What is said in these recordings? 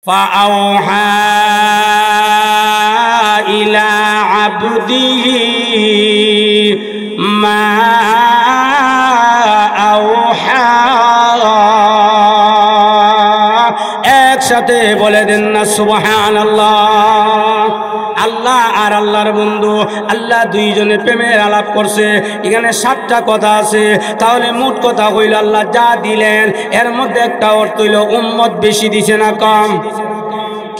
ফাআওহা ইলা আবদিহি মা আওহা। একসাথে বলে দেন না সুবহানাল্লাহ। আল্লাহ আর আল্লাহর বন্ধু আল্লাহ দুইজনে প্রেমের আলাপ করছে। এখানে 7টা কথা আছে, তাহলে মোট কথা হইল আল্লাহ যা দিলেন এর মধ্যে একটা অর্থ হইল উম্মত বেশি দিছে না কম?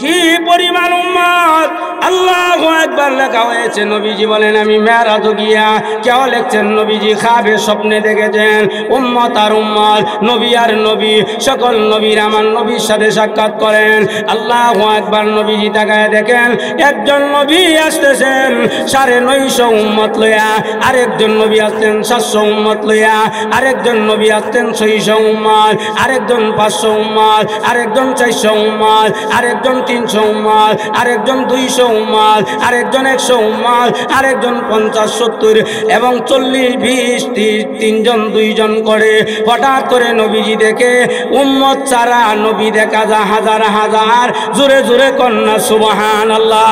কি পরিমাণ উম্মত! আল্লাহু আকবার লেখা হয়েছে। নবীজি বলেন আমি মেরাজে গিয়া, কেউ লিখছেন নবীজি খাবে স্বপ্নে দেখেছেন উম্মত আর উম্মত, নবী আর নবী, সকল নবীর আমার নবীর সাথে সাক্ষাৎ করেন। আল্লাহু আকবার। নবীজি তাকায় দেখেন একজন নবী আসতেছেন 950 উম্মত লইয়া, আরেকজন নবী আসতেন 700 উম্মত লইয়া, আরেকজন নবী আসতেন 600 উম্মত, আরেকজন 500 উম্মত, আরেকজন 400 উম্মত, আরেকজন 300 উম্মত, আরেকজন 200 উম্মত, আরেকজন 100 উম্মত, আরেকজন 50 70 এবং 40 20 30 3জন 2জন করে। হঠাৎ করে নবীজি দেখে উম্মত ছাড়া নবী দেখা যায় হাজার হাজার। জোরে জোরে কন্যা সুবহানাল্লাহ।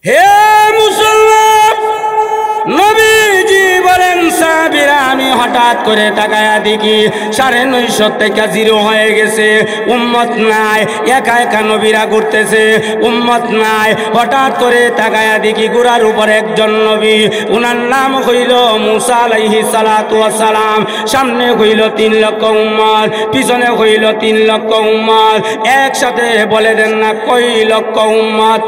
হে মুসলমান, নবীজি বলেন সাহাবীরা আমি হঠাৎ করে তাকায়া দেখি 950 থেকে 0 হয়ে গেছে, উম্মত নাই। একা একা নবীরা ঘুরতেছে, উম্মত নাই। হঠাৎ করে তাকায়া দেখি ঘোড়ার উপর একজন নবী, উনার নাম হইল মুসা আলাইহিস সালাতু ওয়াস সালাম। সামনে হইল 3 লক্ষ উম্মত, পিছনে হইল 3 লক্ষ উম্মত। একসাথে বলে দেন না কয় লক্ষ উম্মত?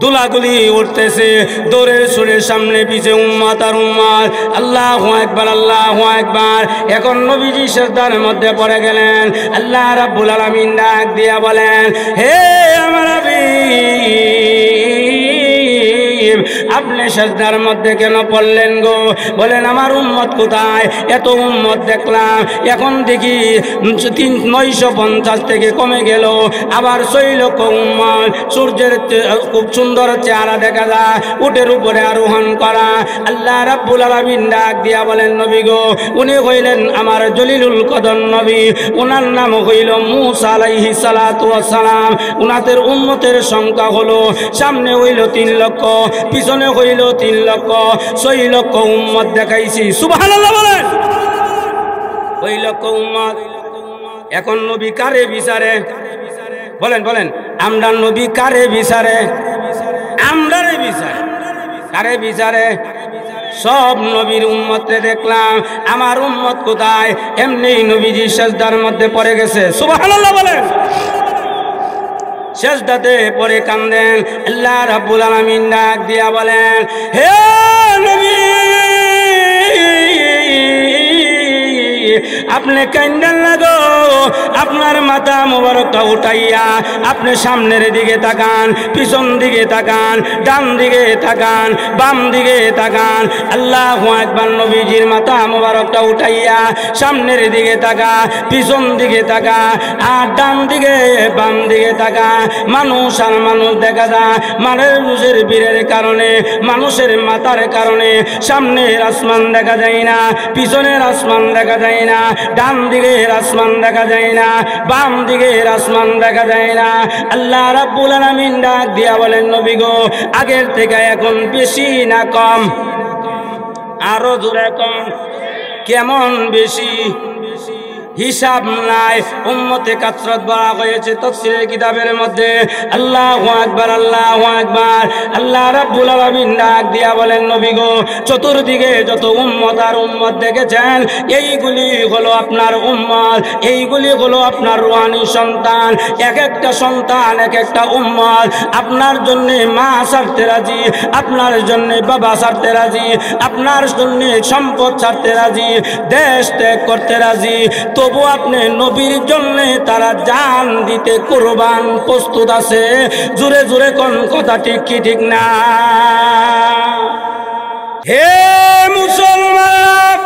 দুলাগুলি উঠতেছে, দৌড়ে সুরে সামনে পিছে উম্মত আর উম্মত। আল্লাহু আকবার, আল্লাহু আকবার। এখন নবীজি সিজদার মধ্যে পড়ে গেলেন। আল্লাহ রাব্বুল আলামিন ডাক দিয়া বলেন হে আমার হাবিব, আপনি সিজদার মধ্যে কেন পড়লেন গো? বলেন আমার উম্মত কোথায়? এত উম্মত দেখলাম, এখন দেখি 950 থেকে কমে গেল, আবার 6 লক্ষ উম্মত। সূর্যের খুব সুন্দর চেহারা দেখা যায়, উটের উপরে আরোহণ করা। আল্লাহ রাব্বুল আলামিন ডাক দিয়া বলেন নবী গো, উনি হইলেন আমার জলিলুল কদর নবী, উনার নাম হইল মুসা আলাইহিস সালাতু ওয়াস সালাম। উনাদের উম্মতের সংখ্যা হলো সামনে হইল 3 লক্ষ, পিছনে হইল 3 লক্ষ, 6 লক্ষ উম্মত দেখাইছি। সুবহানাল্লাহ বলেন। 6 লক্ষ উম্মত। এখন নবী কারে বিচারে? বলেন বলেন, আমরা নবী কারে বিচারে? আমরারে বিচারে। কারে বিচারে? সব নবীর উম্মতকে দেখলাম, আমার উম্মত কোথায়? এমনি নবীজি সিজদার মধ্যে পড়ে গেছে। সুবহানাল্লাহ বলেন। সিজদাতে পড়ে কান্দেন। আল্লাহ রাব্বুল আলামিন ডাক দিয়া বলেন হে নবী, আপনি কান্দেন না গো, আপনার মাথা মোবারকটা উঠাইয়া আপনি সামনের দিকে তাকান, পিছন দিকে তাকান, ডান দিকে তাকান, বাম দিকে তাকান। আল্লাহু আকবার। নবীজির মাথা মোবারকটা উঠাইয়া সামনের দিকে তাকা, পিছন দিকে তাকা, আর ডান দিকে বাম দিকে তাকা। মানুষ আর মানুষ দেখা যায়, মানুষের বীরের কারণে, মানুষের মাথার কারণে সামনের আসমান দেখা যায় না, পিছনের আসমান দেখা যায় না, ডান দিকের আসমান দেখা যায় না, বাম দিকের আসমান দেখা যায় না। আল্লাহ রাব্বুল আলামিন ডাক দিয়া বলেন নবী গো, আগের থেকে এখন বেশি না কম? আরো জোরে কম। কেমন বেশি? হিসাব নাই। উম্মতে কাসরত বলা হয়েছে তাফসীরের কিতাবের মধ্যে। আল্লাহু আকবার, আল্লাহু আকবার। আল্লাহ রাব্বুল আলামিন ডাক দিয়া বলেন নবী গো, চতুর্দিকে যত উম্মত আর উম্মত দেখেছেন, এইগুলি হলো আপনার উম্মত, এইগুলি হলো আপনার রূহানি সন্তান। এক একটা সন্তান, এক একটা উম্মত। আপনার জন্য মা ছাড়তে রাজি, আপনার জন্য বাবা ছাড়তে রাজি, আপনার জন্য সম্পদ ছাড়তে রাজি, দেশ ত্যাগ করতে রাজি, তবু আপনি নবীর জন্য তারা জান দিতে কুরবান প্রস্তুত আছে। জোরে জোরে কোন কথা ঠিক কি ঠিক না? হে মুসলমান,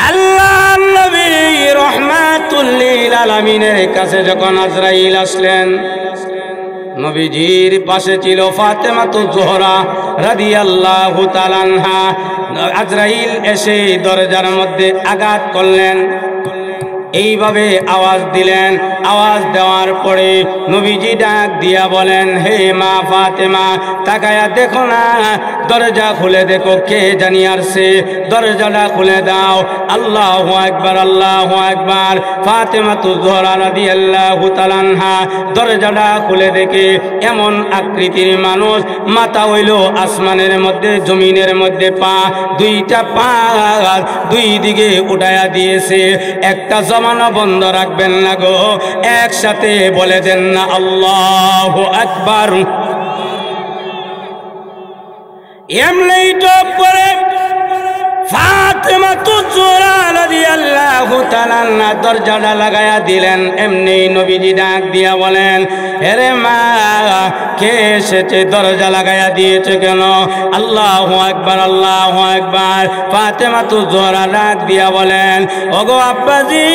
আল্লাহ নবী রাহমাতুল লিল আলামিনের কাছে যখন আজরাইল আসলেন, নবীজির পাশে ছিল ফাতেমাতুজ জোহরা রাদিয়াল্লাহু তাআলা আনহা। আজরাইল এসে দরজার মধ্যে আঘাত করলেন। এইভাবে আওয়াজ দিলেন। আওয়াজ দেওয়ার পরে নবীজি ডাক দিয়া বলেন, হে মা ফাতেমা, তাকায়া দেখো না, দরজা খুলে দেখো কে জানি আসছে, দরজাটা খুলে দাও। আল্লাহু আকবার, আল্লাহু আকবার। ফাতেমা জোহরা রাদিয়াল্লাহু তাআলা আনহা দরজাটা খুলে দেখে এমন আকৃতির মানুষ, মাথা হইল আসমানের মধ্যে, জমিনের মধ্যে পা, দুইটা পা দুই দিকে উঠায়া দিয়েছে। একটা জমানো বন্ধ রাখবেন না গো, একসাথে বলে দেন না আল্লাহু আকবার। এমনি টপ করে ফাতেমা জোহরা রাদিয়াল্লাহু তাআলা আনহা দরজাটা লাগায়া দিলেন। এমনি নবীজি ডাক দিয়া বলেন, আরে মা, কে এসেছে? দরজা লাগায়া দিয়েছে কেন? আল্লাহু আকবার, আল্লাহু আকবার। ফাতেমা জোহরা ডাক দিয়া বলেন, ওগো আব্বাজি,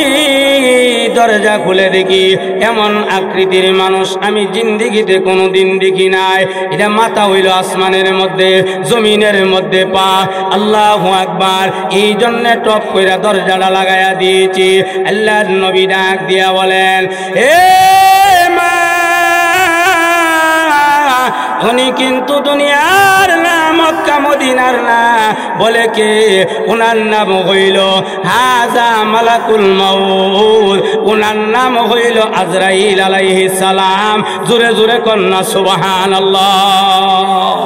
দরজা খুলে দেখি এমন আকৃতির মানুষ আমি জিন্দেগিতে কোনোদিন দেখি নাই। এটা মাথা হইল আসমানের মধ্যে, জমিনের মধ্যে পা। আল্লাহু আকবার। এই জন্য টপ কইরা দরজাটা লাগায়া দিয়েছি। আল্লাহর নবী ডাক দিয়া বলেন, এ মা, উনি কিন্তু দুনিয়ার না, মক্কা মদিনার না। বলে কে? উনার নাম হইল হাজা মালাকুল মাউত, উনার নাম হইল আজরাইল আলাইহিস সালাম। জোরে জোরে কন্যা সুবহানাল্লাহ।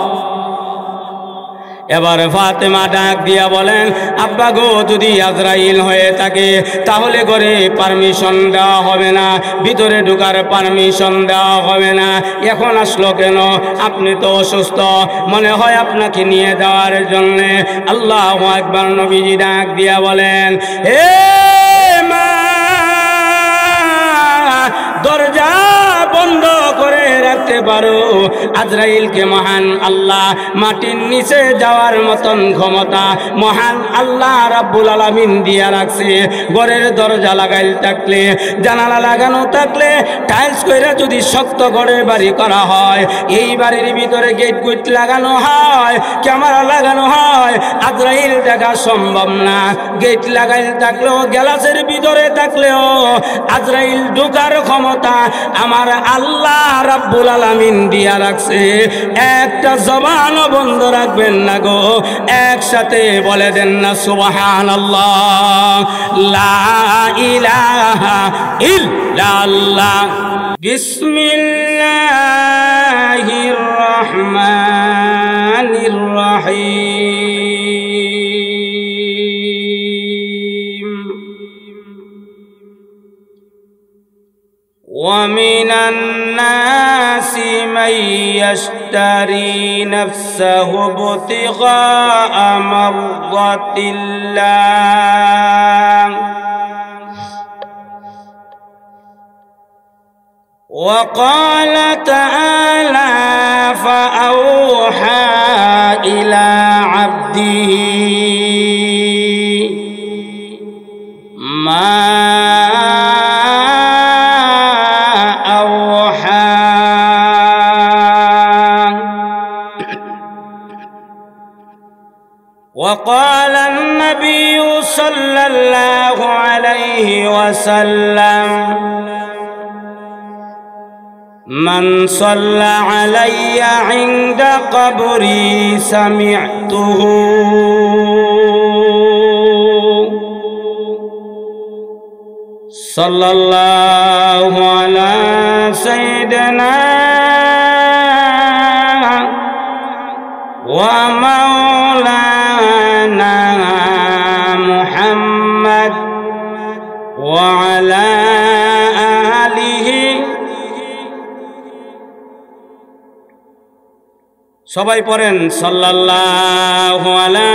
এবার ফাতেমা ডাক দিয়া বলেন, আব্বা গো, যদি আজরাইল হয়ে থাকে তাহলে ঘরে পারমিশন দেওয়া হবে না, ভিতরে ঢোকার পারমিশন দেওয়া হবে না। এখন আসলো কেন? আপনি তো অসুস্থ, মনে হয় আপনাকে নিয়ে যাওয়ার জন্যে। আল্লাহু আকবার। নবীজি ডাক দিয়া বলেন, হে মা, দরজা বন্ধ করে রাখতে পারো। আজরাইলকে মহান আল্লাহ মাটির নিচে যাওয়ার মতন ক্ষমতা মহান আল্লাহ রাব্বুল আলামিন দিয়া রাখছে। ঘরের দরজা লাগাই থাকলে, জানালা লাগানো থাকলে, টাইলস কইরা যদি শক্ত ঘরের বাড়ি করা হয়, এই বাড়ির ভিতরে গেট গুট লাগানো হয়, ক্যামেরা লাগানো হয়, আজরাইল দেখা সম্ভব না। গেট লাগাই থাকলেও, গ্লাসের ভিতরে থাকলেও আজরাইল ঢোকার ক্ষমতা আমার আল্লাহ রাব্বুল আলামিন দিয়া রাখছে। একটা জবানও বন্ধ রাখবেন না গো, একসাথে বলে দেন না সুবহানাল্লাহ, লা ইলাহা ইল্লাল্লাহ। বিসমিল্লাহির রহমানির রহিম। ومن الناس من يشتري نفسه ابتغاء مرضات الله وقال تعالى فأوحى إلى عبده ما وقال النبي صلى الله عليه وسلم من صلى علي عند قبري سمعته صلى الله على سيدنا ومولانا محمد وعلى آله। সবাই পড়েন সাল্লাল্লাহু আলা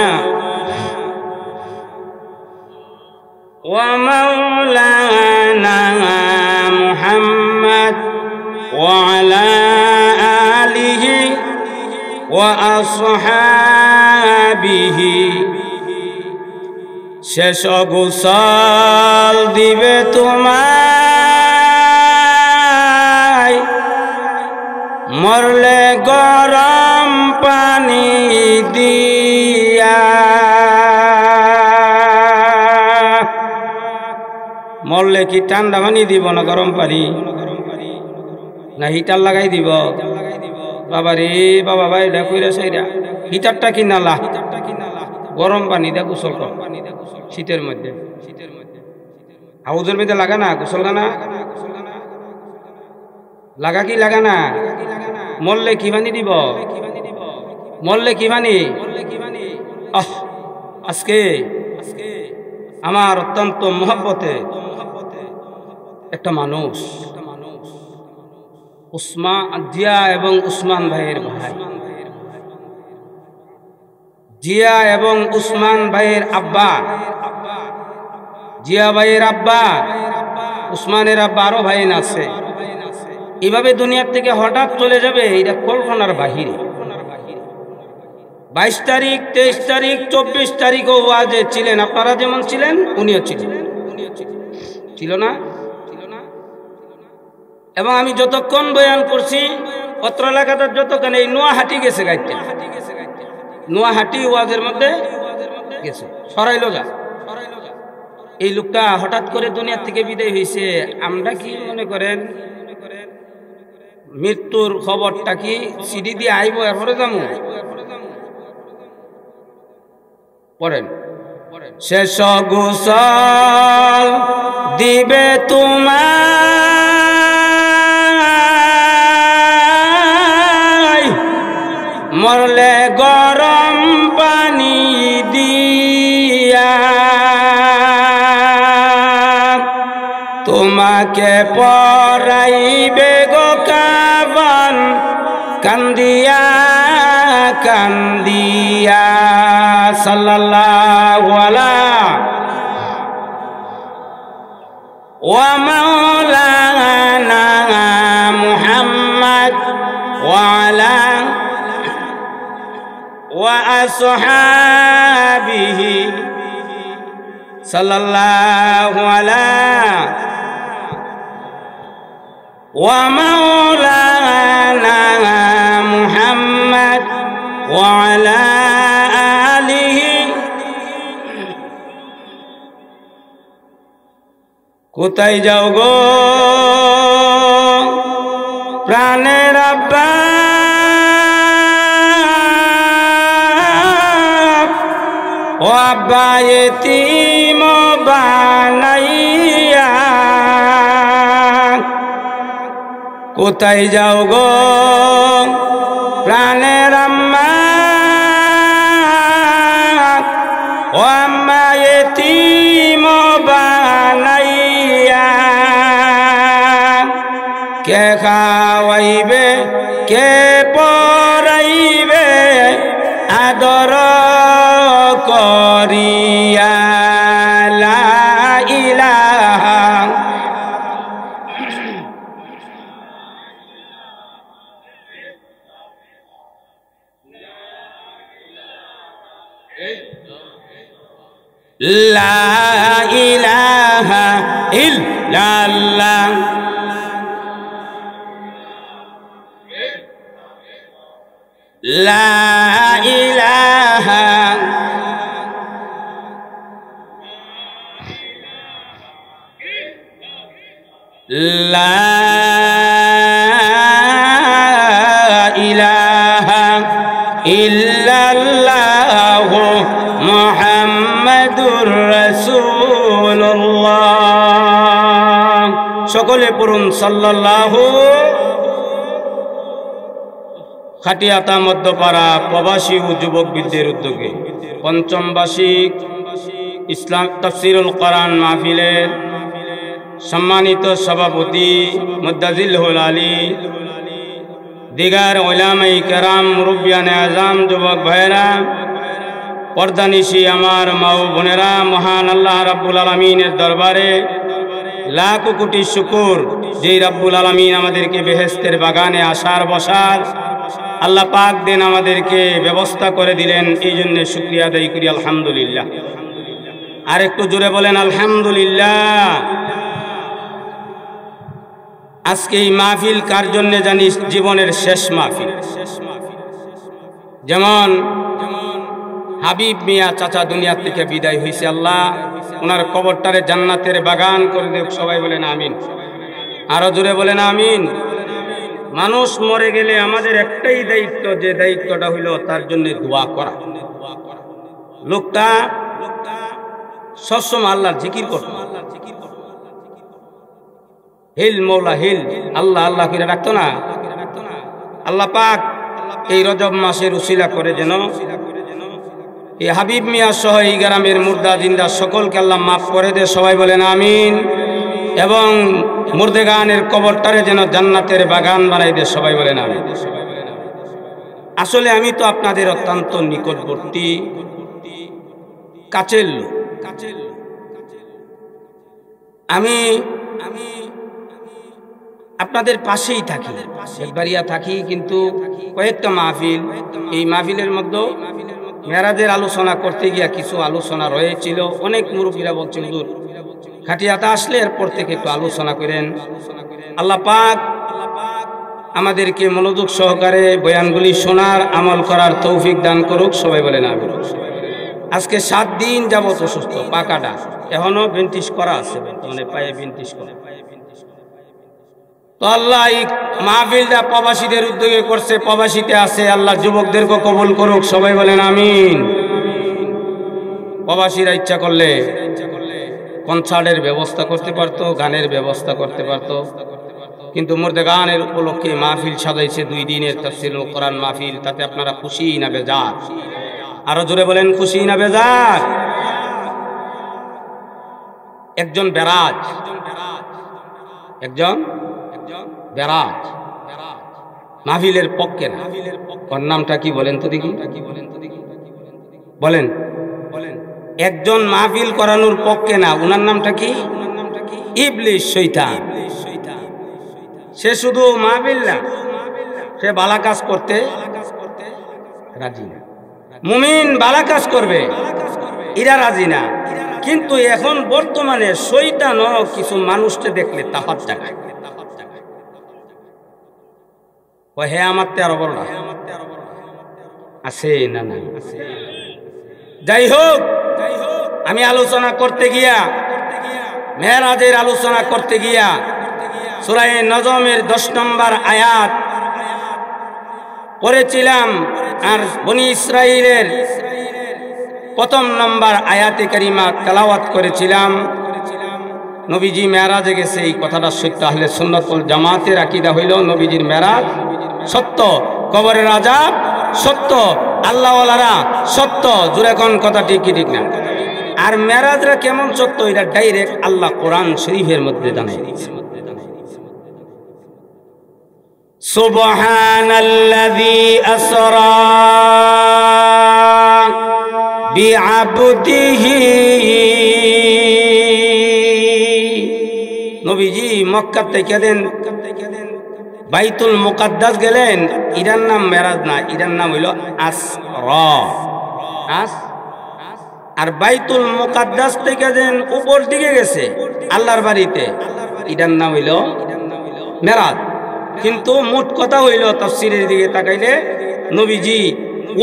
ওয়া মাওলানা মুহাম্মদ ওয়া আলা আলিহি ওয়া আসহাবিহি। শেষ গোসল দিবে তোমায়, মরলে গরম পানি দিয়া, মরলে মরলে কি ঠান্ডা পানি দিব না গরম পানি না হিটার লাগাই দিব? বাবা রে বাবা ভাই এটা কইরা সাইরা হিটারটা কিনালা গরম পানি দিয়ে গোসল কর শীতের মধ্যে। হাউজের মধ্যে লাগা না গোসল গানা লাগা কি লাগা না? মরলে কি পানি দিব? মরলে কি পানি? আজকে আমার অত্যন্ত মহব্বতে একটা মানুষ জিয়া এবং উসমান ভাইয়ের ভাই, জিয়া এবং উসমান ভাইয়ের আব্বা, জিয়া ভাইয়ের আব্বা, উসমানের আব্বা, আরো ভাই আছে। এভাবে দুনিয়ার থেকে হঠাৎ চলে যাবে এটা কল্পনার বাহিরে। 22 তারিখ 23 তারিখ 24 তারিখও ওয়াজে ছিলেন, আপনারা যেমন ছিলেন উনিও ছিলেন, ছিল না? এবং আমি যতক্ষণ বয়ান করছি অত্র এলাকাতে যতক্ষণ এই নোয়াহাটি গেছে গাইতে, নোয়াহাটি ওয়াজের মধ্যে গেছে, সরাইল যা। এই লোকটা হঠাৎ করে দুনিয়ার থেকে বিদায় হয়েছে। আমরা কি মনে করেন মৃত্যুর খবরটা কি সিডি দিয়ে আইব এরপরে যাবো? পড়েন, শেষ গোসল দিবে তোমায়, মরলে গরম পানি দিয়া, তোমাকে পরাইবে গো কাফন কান্দিয়া কান্দিয়া। সাল্লাল্লাহু আলা ওয়া মাওলানা মুহাম্মদ ওয়া আলা ওয়া আসহাবিহি সাল্লাল্লাহু আলা ওয়া মাওলানা মুহাম্মদ ওয়া আলা আলিহি। কোথায় যাও গো প্রাণের আব্বা, ও আব্বা এতিম বানাইয়া, কোথায় যাও গো প্রাণের আম্মা, ও আম্মা এতিম বানাইয়া, কে খাওয়াইবে কে পরাইবে আদর করিয়া। লা ইলাহা লা ইলাহা ইল্লাল্লাহ লা ইলাহা লা ইলাহা ইল্লাল্লাহু মুহাম্মাদুর রাসূলুল্লাহ। সকলে পড়ুন সাল্লাল্লাহু। খাটিয়াতা মধ্যপাড়া প্রবাসী ও যুবকবৃন্দের উদ্যোগে পঞ্চম বার্ষিক ইসলাম তাফসিরুল কোরআন মাহফিলের সম্মানিত সভাপতি মুদ্দাজিল আলী, দিগার উলামায়ে কেরাম, মুরব্বিয়ানে আজম, যুবক ভাইরা, পর্দানিশি আমার মা ও বোনেরা, মহান আল্লাহ রাব্বুল আলামিনের দরবারে লাখ কোটি শুকর, যেই রাব্বুল আলামিন আমাদেরকে বেহেশতের বাগানে আসার বসার আল্লাহ পাক দেন আমাদেরকে ব্যবস্থা করে দিলেন, এই জন্য শুকরিয়া আদায় করি আলহামদুলিল্লাহ। আর একটু জোরে বলেন আলহামদুলিল্লাহ। আজকে এই মাহফিল কার জন্য জানিস? জীবনের শেষ মাহফিল। যেমন হাবিব মিয়া চাচা দুনিয়া থেকে বিদায় হয়েছে। আল্লাহ ওনার কবরটারে জান্নাতের বাগান করে দেখ। সবাই বলেন আমিন, আরো জোরে বলেন আমিন। মানুষ মরে গেলে আমাদের একটাই দায়িত্ব, যে দায়িত্বটা হইল তার জন্য দোয়া করা। লোকটা সবসময় আল্লাহর জিকির করত, হিল মৌলা হিল, আল্লাহ আল্লাহ করে রাখতো না। আল্লাহ পাক এই রজব মাসের উসিলা করে যেন এই হাবিব মিয়া সহ এই গ্রামের মুর্দা জিন্দা সকলকে আল্লাহ মাফ করে দে। সবাই বলেন আমিন। এবং মুর্দেগানের কবরটারে যেন জান্নাতের বাগান বানাই দে। সবাই বলেন আমিন। আসলে আমি তো আপনাদের অত্যন্ত নিকটবর্তী, কাছের লোক। আমি আপনাদের পাশেই থাকি, একবারিয়া থাকি, কিন্তু কয়েকটা মাহফিল, এই মাহফিলের মধ্যে মেরাজের আলোচনা করতে গিয়া কিছু আলোচনা রয়েছিল। অনেক মুরব্বীরা বলছে হুজুর খাটিয়াতে আসলে এরপর থেকে একটু আলোচনা করেন। আল্লাহ পাক আমাদেরকে মনোযোগ সহকারে বয়ানগুলি শোনার, আমল করার তৌফিক দান করুক। সবাই বলেন আমিন। আজকে 7 দিন যাবত অসুস্থ, পাকাটা এখনো বেন্টিস করা আছে, মানে পায়ে বেন্টিস করা। তো আল্লাহ এই মাহফিলটা প্রবাসীদের উদ্যোগে করছে, প্রবাসীতে আছে, আল্লাহ যুবকদেরকে কবুল করুক। সবাই বলেন আমিন। প্রবাসীরা ইচ্ছা করলে কনসার্টের ব্যবস্থা করতে পারতো, গানের ব্যবস্থা করতে পারতো, কিন্তু মুর্দেগানের উপলক্ষে মাহফিল সাজাইছে 2 দিনের তাফসীরুল কোরআন মাহফিল। তাতে আপনারা খুশি না বেজার? আরো জোরে বলেন খুশি না বেজার? একজন বেরাজ, একজন বেরাজ মাহফিলের পক্ষে না। ওর নামটা কি বলেন তো দেখি, বলেন। একজন মাহফিল করানোর পক্ষে না, ওনার নামটা কি? ইবলিস, শয়তান। সে শুধু মাহফিল না, সে বালা কাজ করতে রাজি না। মুমিন বালা কাজ করবে, এরা রাজি না। কিন্তু এখন বর্তমানে শয়তানও কিছু মানুষকে দেখলে তাহার জায়গায় হে আমার তেরো বড় আছে না নাই। যাই হোক, আমি আলোচনা করতে গিয়া, মেরাজের আলোচনা করতে গিয়া সূরা নজমের 10 নম্বর আয়াত পড়েছিলাম, আর বনি ইসরাইলের 1 নম্বর আয়াতে কারিমা তেলাওয়াত করেছিলাম। নবীজি মেরাজে গেছে, এই কথাটা সত্য। আহলে সুন্নাত ওয়াল জামাতের আকীদা হইল নবীজির মেরাজ সত্য, কবরের আযাব সত্য, আল্লাহ ওয়ালারা সত্য। জোরে কোন কথা ঠিক কি ঠিক না? আর মেরাজরা কেমন সত্য, এটা ডাইরেক্ট আল্লাহ কোরআন শরীফের মধ্যে জানাই দিয়েছে। সুবহানাল্লাযী আসরা বিআবদিহি, নবীজি মক্কা থেকে বাইতুল মুকাদ্দাস গেলেন। এটার নাম মেরাজ না, এটার নাম হইল আসরা। আর বাইতুল মুকাদ্দাস থেকে উপর দিকে গেছে আল্লাহর বাড়িতে, এটার নাম হইল মেরাজ। কিন্তু মোট কথা হইল, তাফসীরের দিকে তাকাইলে নবীজি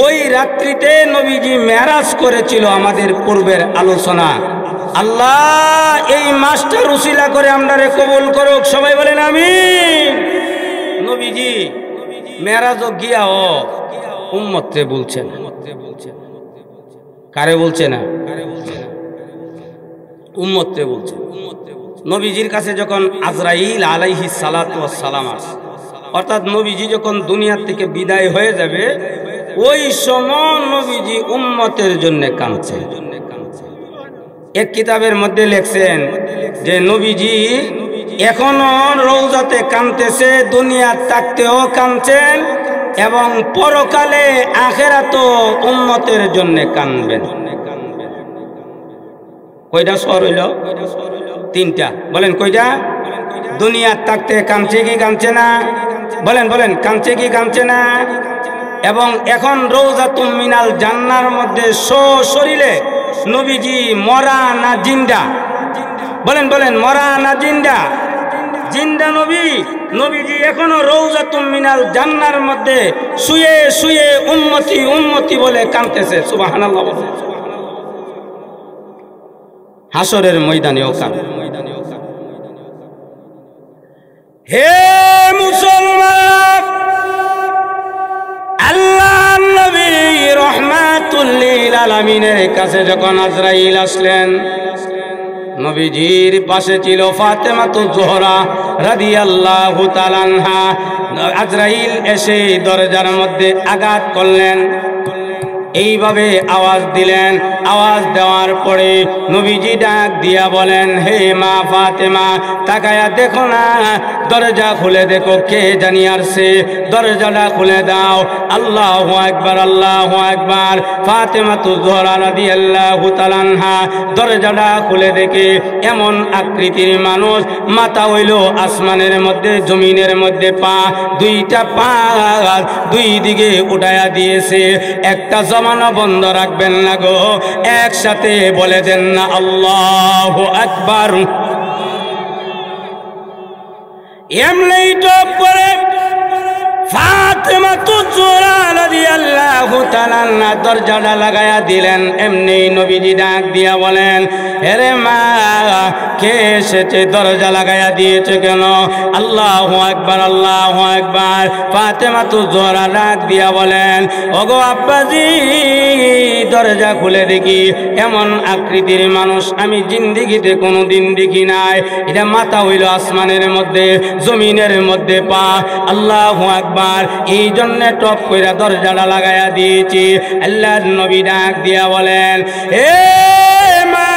ওই রাত্রিতে নবীজি মেরাজ করেছিল। আমাদের পূর্বের আলোচনা। আল্লাহ এই মাসটা উসিলা করে আমরারে কবুল করুক। সবাই বলেন আমিন। নবীজি মেরাজ গিয়া উম্মতরে বলছেন, কারে বলছে না? উম্মতরে বলছে। নবীজির কাছে যখন আজরাইল আলাইহিস সালাতু ওয়াস সালাম আসে, অর্থাৎ নবীজি যখন দুনিয়া থেকে বিদায় হয়ে যাবে, ওই সময় নবীজি উম্মতের জন্য কাঁদছে। এক কিতাবের মধ্যে লিখছেন যে নবীজি এখনো রওজাতে কাঁদতেছে, দুনিয়া থাকতেও কাঁদছেন, এবং পরকালে আখিরাতও উম্মতের জন্য কাঁদবেন। কয়টা স্বর হইল? 3টা। বলেন কয়টা? দুনিয়া থাকতে কাঁদছে কি কাঁদছে না? বলেন বলেন, কাঁদছে কি কাঁদছে না? এবং এখন রওজাতুম মিনাল জান্নার মধ্যে শরীরে নবীজি মরা না জিন্দা? বলেন বলেন, মরা না জিন্দা? জিন্দা নবী, নবীজি এখনো রওজাতুম মিনাল জান্নার মধ্যে শুয়ে শুয়ে উম্মতি উম্মতি বলে কাঁদতেছে। সুবহানাল্লাহ। হাসরের ময়দানেও কাঁদে। হে মুসলমান, আল্লাহর নবী রাহমাতুল লিল আলামিনের কাছে যখন আজরাইল আসলেন, নবীজির পাশে ছিল ফাতেমাতুজ জোহরা রাদিয়াল্লাহু তাআলা আনহা। আজরাইল এসে দরজার মধ্যে আঘাত করলেন, এইভাবে আওয়াজ দিলেন। আওয়াজ দেওয়ার পরে নবীজি ডাক দিয়া বলেন, হে মা ফাতেমা, তাকায়া দেখো না, দরজা খুলে দেখো কে জানি আসছে, দরজাটা খুলে দাও। আল্লাহু আকবার, আল্লাহু আকবার। ফাতেমাতুজ জোহরা রাদিয়াল্লাহু তাআলা আনহা দরজাটা খুলে দেখে এমন আকৃতির মানুষ, মাথা হইল আসমানের মধ্যে, জমিনের মধ্যে পা, দুইটা পা দুই দিকে উঠায়া দিয়েছে। একটা জমানো বন্ধ রাখবেন না গো, একসাথে বলে দেন না আল্লাহু আকবার। এমনি টপ করে ফাতেমাতুজ জোহরা রাদিয়াল্লাহু তাআলা আনহা দরজাটা লাগায়া দিলেন। এমনি নবীজি ডাক দিয়া বলেন, আরে মা, কে এসেছে? দরজা লাগায়া দিয়েছে কেন? আল্লাহু আকবার, আল্লাহু আকবার। ফাতেমাতুজ জোহরা ডাক দিয়া বলেন, ওগো আব্বাজি, দরজা খুলে দেখি এমন আকৃতির মানুষ আমি জিন্দেগিতে কোনোদিন দেখি নাই। এটা মাথা হইল আসমানের মধ্যে, জমিনের মধ্যে পা। আল্লাহু আকবার। এই জন্য টপ কইরা দরজাটা লাগায়া দিয়েছি। আল্লাহর নবী ডাক দিয়া বলেন, এ মা,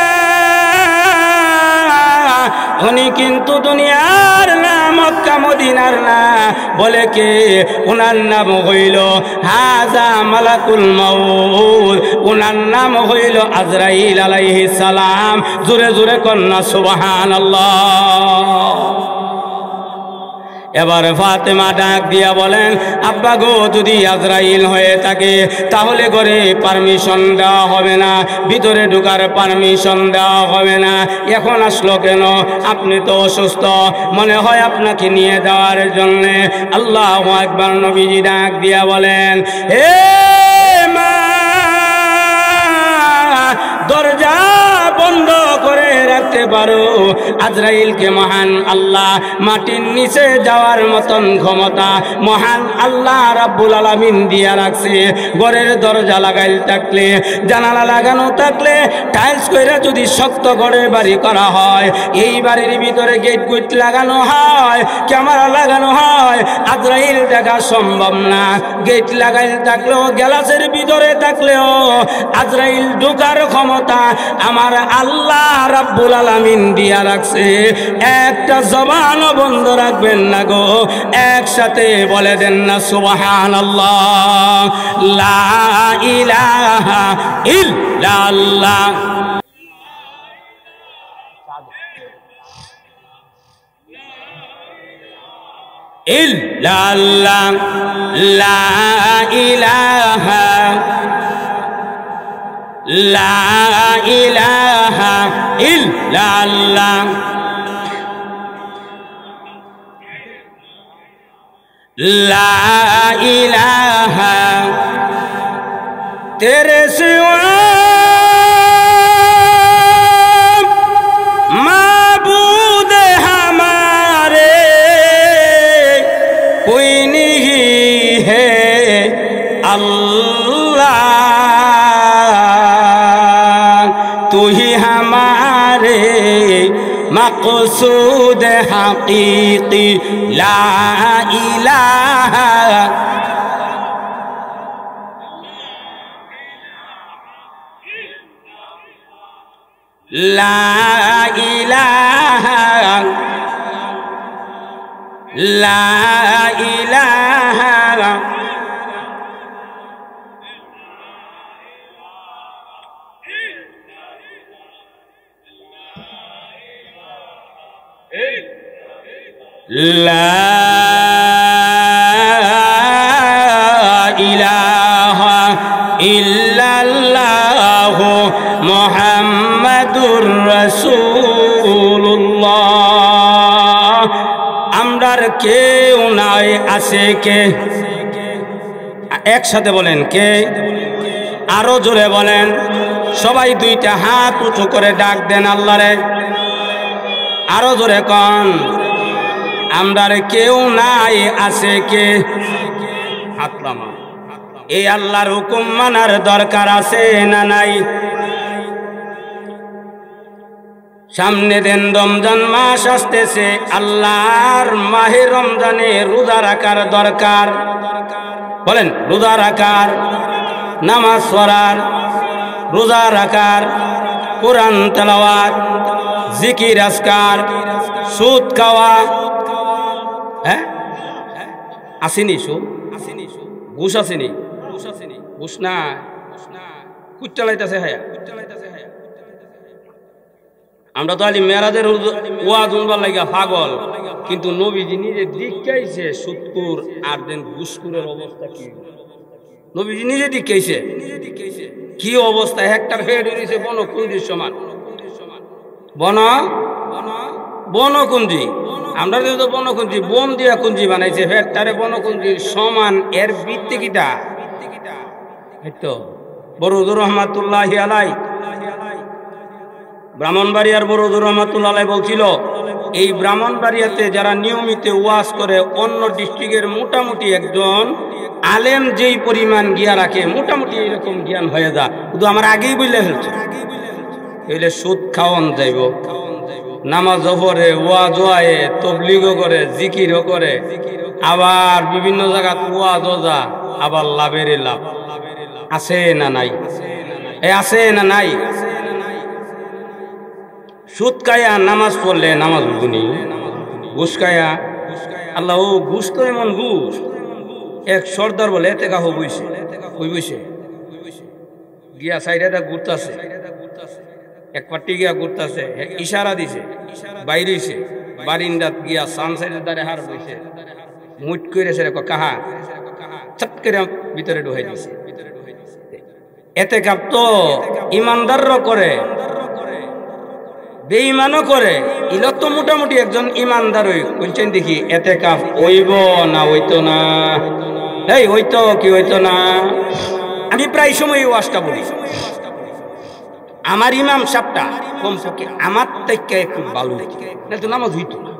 উনি কিন্তু দুনিয়ার না, মক্কা মদিনার না। বলে কে? উনার নাম হইল হাজা মালাকুল মাউত, উনার নাম হইল আজরাইল আলাইহিস সালাম। জোরে জোরে কন্যা সুবহানাল্লাহ। এবার ফাতেমা ডাক দিয়া বলেন, আব্বা গো, যদি আজরাইল হয়ে থাকে তাহলে ঘরে পারমিশন দেওয়া হবে না, ভিতরে ঢোকার পারমিশন দেওয়া হবে না। এখন আসলো কেন? আপনি তো অসুস্থ, মনে হয় আপনাকে নিয়ে যাওয়ার জন্যে। আল্লাহু আকবার। নবীজি ডাক দিয়া বলেন, হে মা, দরজা বন্ধ করে রাখতে পারো। আজরাইলকে মহান আল্লাহ মাটির নিচে যাওয়ার মতন ক্ষমতা মহান আল্লাহ রাব্বুল আলামিন দিয়া রাখছে। ঘরের দরজা লাগাই থাকলে, জানালা লাগানো থাকলে, টাইলস কইরা যদি শক্ত ঘরে বাড়ি করা হয়, এই বাড়ির ভিতরে গেট গুট লাগানো হয়, ক্যামেরা লাগানো হয়, আজরাইল দেখা সম্ভব না। গেট লাগাই থাকলেও, গ্লাসের ভিতরে থাকলেও আজরাইল ঢোকার ক্ষমতা আমার আল্লাহ রাব্বুল আলামিন দিয়া রাখছে। একটা জবানও বন্ধ রাখবেন না গো, একসাথে বলে দেন না সুবহানাল্লাহ, লা ইলাহা ইল্লাল্লাহ। ইল্লাল্লাহ, লা ইলাহা, লা ইলাহা ইল্লাল্লাহ, লা ইলাহা तेरे सिवा माबूद हमारे कोई नहीं है अल्लाह, तू ही हमारे मक़सूद हक़ीक़ी, ला इलाहा ला इलाहा, ला इलाहा ला इलाहा इल्लल्लाह मुहम्मदुर रसूलुल्लाह। আমরার কেউ নাই আছে কে? একসাথে বলেন কে? আরো জোরে বলেন। সবাই দুইটা হাত উঁচু করে ডাক দেন আল্লাহরে। আরো জোরে কন, আমরার কেউ নাই আছে কে? হাত নামা। এই আল্লাহর হুকুম মানার দরকার আছে না নাই? সামনে দেন রমজান মাস আসতেছে, আল্লাহর মাহে রমজানে রোজা রাখার দরকার। বলেন, রোজা রাখার, নামাজ পড়ার, রোজা রাখার, কোরআন তেলাওয়াত, জিকির আজকার, সুদ খাওয়া। হ্যাঁ আসেনি সুদ? ঘুষ আসেনি? ঘুষ না, কুচ্চালাইতেছে। হ্যাঁ, আমরা তো আলি মেরাজের ওয়াজ উনবার লাগিয়া পাগল, কিন্তু নবীজি নিজে দিকাইছে সুদকুর আর দেন ঘুষকুরের অবস্থা কি? নবীজি নিজে দিকাইছে কি অবস্থা। হেক্টর হেড হয়েছে বনকুঞ্জির সমান। বনকুঞ্জি, আমরা তো বনকুঞ্জি বন দিয়া কুঞ্জি বানাইছে, হেক্টরে বনকুঞ্জির সমান। এর ভিত্তি কিটা? তো বরুদুর রহমাতুল্লাহি আলাই, ব্রাহ্মণবাড়িয়ার বরুদুর রহমাতুল্লাহ আলাই বলছিল, এই ব্রাহ্মণবাড়িয়াতে যারা নিয়মিত ওয়াজ করে অন্য ডিস্ট্রিক্টের মোটামুটি একজন আলেম যেই পরিমাণ জ্ঞান রাখে, মোটামুটি এরকম জ্ঞান হয়ে যা। শুধু আমার আগেই বললে ফেলছে, এলে সুদ খাওয়ান যাইব, নামাজ পড়ে, ওয়াজ হয়, তবলিগও করে, জিকিরও করে, আবার বিভিন্ন জায়গা ওয়াজও যা, আবার লাভের লাভ। আছে না নাই? আছে না নাই? সুদ খায়া নামাজ পড়লে নামাজ উঠুনি, ঘুষ খায়া আল্লাহ ও ঘুষ তো এমন ঘুষ। এক সর্দার বলে এতে কাহ বইছে, ওই বইছে গিয়া সাইডে ঘুরতেছে, এক পাটি গিয়া ঘুরতেছে, ইশারা দিছে, বাইরেছে বারিন্দাত গিয়া সানসাইডের দ্বারে হার বইছে, মুট করেছে কাহা, চট করে ভিতরে ঢুকাই দিছে। এতে কাপ তো ইমানদারও করে, বেঈমানও করে। ইলত তো মোটামুটি একজন ইমানদার হই বলছেন, দেখি এতে কাপ হইব না হইতো না? এই হইতো কি হইতো না? আমি প্রায় সময় ওয়াজটা বলি, আমার ইমাম সাহেবটা কমপক্ষে আমার থেকে একটু ভালো না তো নামাজ হইতো না।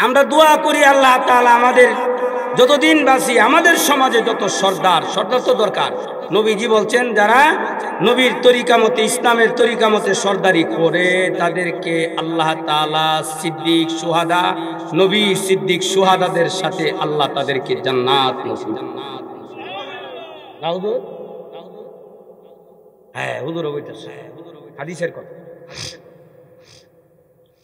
আমরা দোয়া করি আল্লাহ তাআলা আমাদের যতদিন বাঁচি, আমাদের সমাজে যত সর্দার তো দরকার। নবীজি বলছেন, যারা নবীর তরিকা মতে, ইসলামের তরিকা মতে সর্দারি করে, তাদেরকে আল্লাহ তাআলা সিদ্দিক, সুহাদা, নবী সিদ্দিক সুহাদাদের সাথে আল্লাহ তাদেরকে জান্নাত নসিব। হ্যাঁ, হুজুর বলতেছে হাদিসের কথা।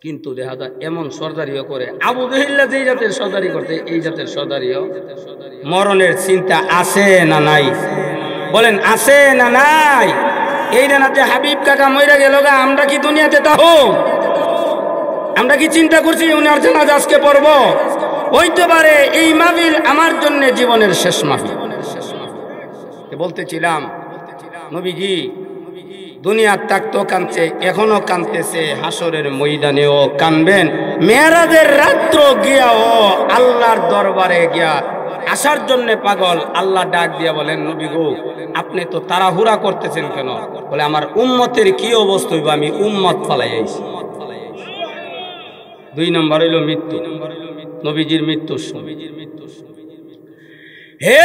কিন্তু দেখা যায় এমন সর্দারিও করে, আবু জেহেল যেই জাতের সর্দারি করতে, এই জাতের সর্দারিও। মরণের চিন্তা আছে না নাই? বলেন, আছে না নাই? এই রানাতে হাবিব কাকা মইরা গেল গা, আমরা কি দুনিয়াতে তাহো? আমরা কি চিন্তা করছি উনার জানাজা আজকে পড়ব? হইতে পারে এই মাহফিল আমার জন্য জীবনের শেষ মাহফিল। বলতেছিলাম, নবীজি দুনিয়ার থাকতো কাঁদছে, এখনো কাঁদতেছে, হাসরের ময়দানেও কাঁদবেন। মেরাজের রাত্র গিয়াও আল্লাহর দরবারে গিয়া আসার জন্য পাগল। আল্লাহ ডাক দিয়া বলেন, নবী গো, আপনি তো তাড়াহুড়া করতেছেন কেন? বলে, আমার উম্মতের কি অবস্থা হইব, আমি উম্মত ফালাই আইছি। 2 নম্বর হইল মৃত্যু, নবীজির মৃত্যু। হে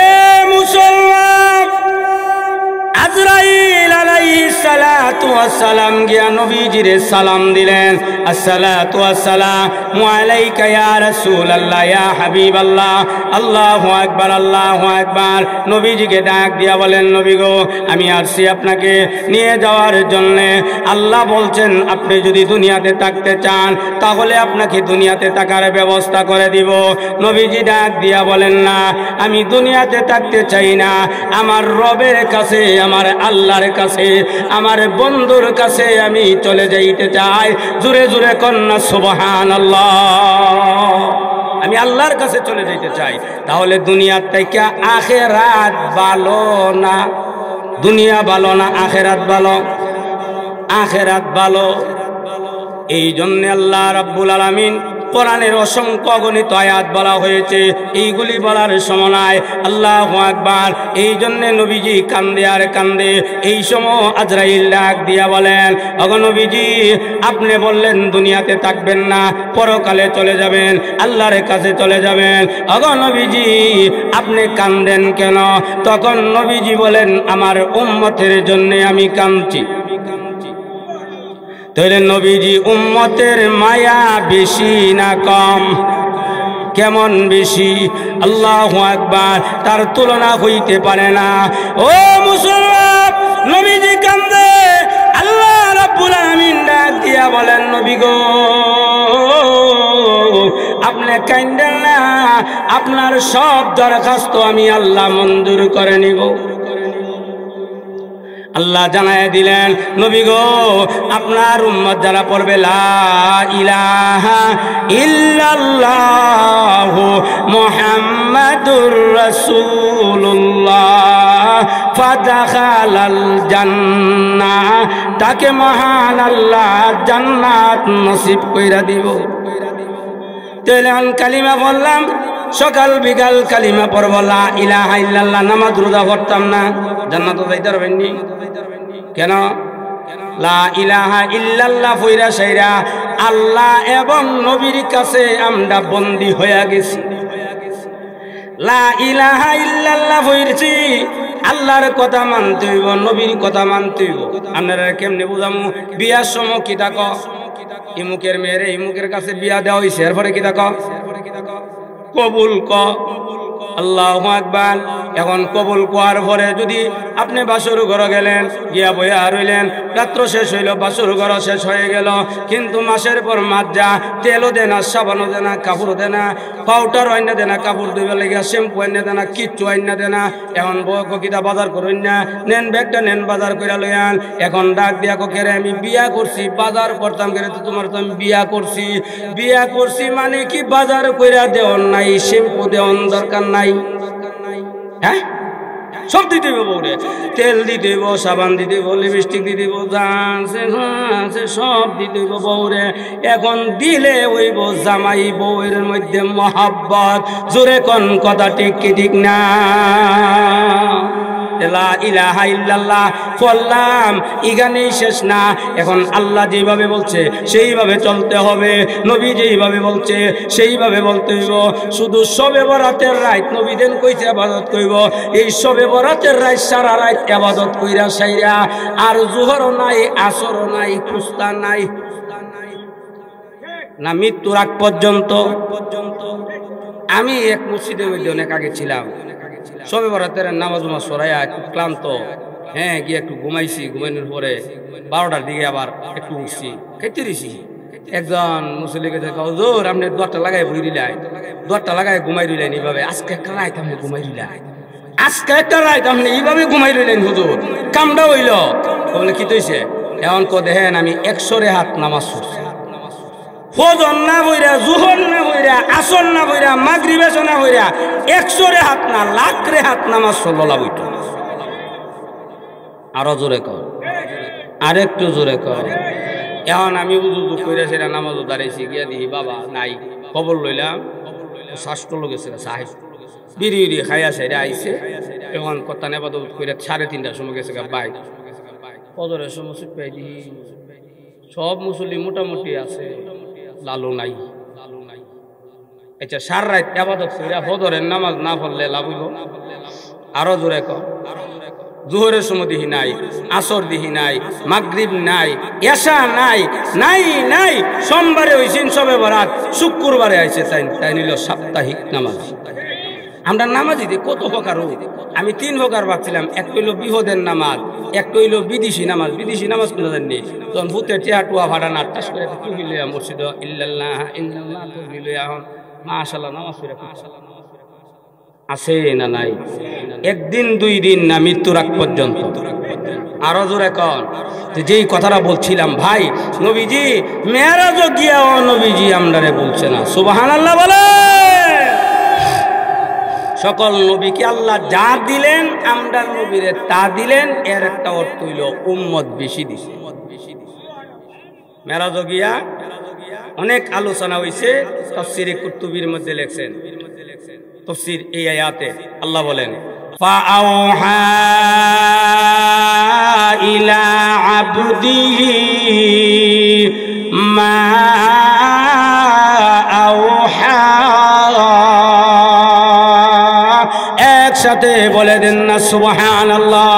মুসলমান, আজরাইল আলাইহিস সালাতু ওয়াস সালাম গিয়া নবীজিরে সালাম দিলেন, আসসালাতু ওয়াস সালামু আলাইকা ইয়া রাসূলুল্লাহ, ইয়া হাবিবাল্লাহ। আল্লাহু আকবার, আল্লাহু আকবার। নবীজিকে ডাক দিয়া বলেন, নবী গো, আমি আসছি আপনাকে নিয়ে যাওয়ার জন্য। আল্লাহ বলছেন, আপনি যদি দুনিয়াতে থাকতে চান, তাহলে আপনাকে দুনিয়াতে থাকার ব্যবস্থা করে দিব। নবীজি ডাক দিয়া বলেন, না, আমি দুনিয়াতে থাকতে চাই না, আমার রবের কাছে, আমার আল্লাহর কাছে, আমার বন্ধুর কাছে আমি চলে যাইতে চাই। জোরে জোরে কন্যা সুবহানাল্লাহ। আমি আল্লাহর কাছে চলে যাইতে চাই। তাহলে দুনিয়ার থেকে আখিরাত ভালো না? দুনিয়া ভালো না আখিরাত ভালো? আখিরাত ভালো। এই জন্য আল্লাহ রাব্বুল আলামিন কোরআনের অসংখ্য অগণিত আয়াত বলা হয়েছে, এইগুলি বলার সময় আল্লাহু আকবার। এই জন্যে নবীজি কান্দে আর কান্দে। এই সময় আজরাইল ডাক দিয়া বলেন, ওগো নবীজি, আপনি বললেন দুনিয়াতে থাকবেন না, পরকালে চলে যাবেন, আল্লাহর কাছে চলে যাবেন। ওগো নবীজি, আপনি কান্দেন কেন? তখন নবীজি বলেন, আমার উম্মতের জন্য আমি কাঁদছি। তাহলে নবীজি উম্মতের মায়া বেশি না কম? কেমন বেশি? আল্লাহু আকবার, তার তুলনা হইতে পারে না। ও মুসলমান, নবীজি কান্দে, আল্লাহ রাব্বুল আলামিন ডাক দিয়া বলেন, নবী গো, আপনি কান্দেন না, আপনার সব দরখাস্ত আমি আল্লাহ মঞ্জুর করে নিব। আল্লাহ জানায় দিলেন, নবী গো, আপনার উম্মত যারা পড়বে লা ইলাহা ইল্লাল্লাহু মুহাম্মাদুর রাসূলুল্লাহ ফাদাখালাল জান্নাহ, তাকে মহান আল্লাহ জান্নাত নসিব কইরা দিব। তেলান কালিমা বললাম, সকাল বিকাল কালিমা পড়ব, লা ইলাহা ইল্লাল্লাহ, নামাজ রোজা পড়তাম না, জান্নাত যাইতে পারবেন নি? কেন? লা ইলাহা ইল্লাল্লাহ পয়রা সাইরা আল্লাহ এবং নবীর কাছে আমরা বন্দী হয়ে গেছি। লা ইলাহা ইল্লাল্লাহ পয়রছি, আল্লাহর কথা মানতে হইব, নবীর কথা মানতে হইব। আপনারা কেমনে বুঝামু? বিয়ার সময় কি থাক, ইমুকের মেয়েরে ইমুকের কাছে বিয়া দেওয়া হয়েছে, এরপরে কি থাক কবুল ক। আল্লাহু আকবার। এখন কবুল কোয়ার পরে যদি আপনি বাসর ঘর গেলেন, গিয়া বইয়া রইলেন, রাত্র শেষ হইল, বাসর ঘর শেষ হয়ে গেল, কিন্তু মাসের পর মাস যা, তেলও দেনা, সাবানও দেনা, কাপড়ও দেনা, পাউডার আইনা দেনা, কাপড় ধুইবার লাগিয়া শ্যাম্পু আইনা দেনা, কিচ্ছু আইনা দেনা। এখন বকিতা বাজার করুন না, নেন ব্যাগটা নেন, বাজার কইরা লইয়ান। এখন ডাক দিয়া কেরে, আমি বিয়া করছি, বাজার করতাম কেরে, তো তোমার তো আমি বিয়া করছি। বিয়া করছি মানে কি বাজার কইরা দেওয়ার নাই, শ্যাম্পু দেওয়ার দরকার নাই। হ্যাঁ, সব দিতে হইব বউরে, তেল দিতে হইব, সাবান দিতে হইব, লিপস্টিক দিতে হইব, যা আছে সব দিতে হইব বউরে। এখন দিলে হইব জামাই বউয়ের মধ্যে মহাব্বত। জোরে কোন কথা ঠিক কি ঠিক না? লা ইলাহা ইল্লাল্লাহ বললাম, এখানেই শেষ না। এখন আল্লাহ যেভাবে বলছে সেইভাবে চলতে হবে, নবী যেইভাবে বলছে সেইভাবে বলতে হইব। শুধু শবে বরাতের রাত নবীদের কইতে ইবাদত কইব, এই শবে বরাতের রাত সারা রাত ইবাদত কইরা সাইরা আর জোহরও নাই, আসরও নাই, কুস্তা নাই, না মৃত্যুর আগ পর্যন্ত। আমি এক মসজিদের মধ্যে অনেক আগে ছিলাম, শবে বরাতের নামাজ নামাজ সরাইয়া একটু ক্লান্ত, হ্যাঁ, গিয়ে একটু ঘুমাইছি। ঘুমানোর পরে 12টার দিকে আবার একটু উঠছি, খেতে দিছি। একজন মুসলিমকে দেখা, হুজুর আপনি দরটা লাগাই বই দিলাই, দরটা লাগাই ঘুমাই রইলেন এইভাবে, আজকে একটা রাত আপনি ঘুমাই রইলাই, আজকে একটা রাত আপনি এইভাবে ঘুমাই রইলেন হুজুর, কামটা হইল। বলে কি তৈছে? এখন দেখেন আমি 100 রেহাত নামাজ পড়ছি, ফজর না বইরা, জোহর না বইরা, আসর না বইরা, মাগরিব এশা না বইরা, 100 রেহাত না, লাখ রেহাত নামাজ পড়লা বইতো। আরো জোরে কর, আরেকটু জোরে কর। এখন আমি উজু কইরা সেটা নামাজও দাঁড়াইছি, গিয়া দিই বাবা নাই। খবর লইলাম, শ্বাসটলো গেছে, সাহেব বিড়ি বিড়ি খাইয়া সেটা আইসে। এখন কথা নেবাদ কইরা 3:30টার সময় গেছে বাই, ফজরের সময় পাই দিই। সব মুসল্লি মোটামুটি আছে, লালু নাই। আচ্ছা, সার রাত আবাদত কইরা ফজরের নামাজ না পড়লে লাভ হইব? আরো জোরে কর। জোহরের সময় দিহি নাই, আসর দিহি নাই, মাগরিব নাই, এশা নাই, নাই নাই। সোমবারে হইছেন শবে বরাত, শুক্রবারে আইছে তাই নিল সাপ্তাহিক নামাজ। আমরা নামাজি দিয়ে কত প্রকার, আমি 3 প্রকার ভাবছিলাম। একটা হইল বিহদের নামাজ, একটা হইল বিদেশি নামাজ। বিদেশি নামাজ কোনো জানি তখন ভূতের টেহাটুয়া ভাড়া না টাস করে টুপি লইয়া মসজিদ ইল্লাল্লাহ ইল্লাল্লাহ টুপি লইয়া, এখন মাশাআল্লাহ নামাজ পড়া আছে না নাই? একদিন 2 দিন না, মৃত্যুর আগ পর্যন্ত। আরো জোরে কন। যেই কথাটা বলছিলাম ভাই, নবীজি মেরাজও গিয়া ও নবীজি আমরারে বলছে না, সুবহানাল্লাহ বলে। সকল নবীকে আল্লাহ যা দিলেন, আমরা নবীরে তা দিলেন। এর একটা অর্থ হইল উম্মত বেশি দিছে। মেরাজও গিয়া অনেক আলোচনা হয়েছে, তাফসীরে কুতুবির মধ্যে লেখছেন, তাফসীর এই আয়াতে আল্লাহ বলেন ফাআউহা ইলা আবদিহি মা আউহা। একসাথে বলে দেন না সুবহানাল্লাহ।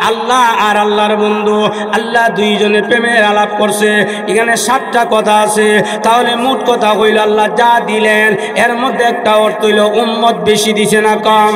আল্লাহ আর আল্লাহর বন্ধু আল্লাহ দুইজনে প্রেমের আলাপ করছে। এখানে 7টা কথা আছে, তাহলে মোট কথা হইল আল্লাহ যা দিলেন এর মধ্যে একটা অর্থ হইল উম্মত বেশি দিছে না কম?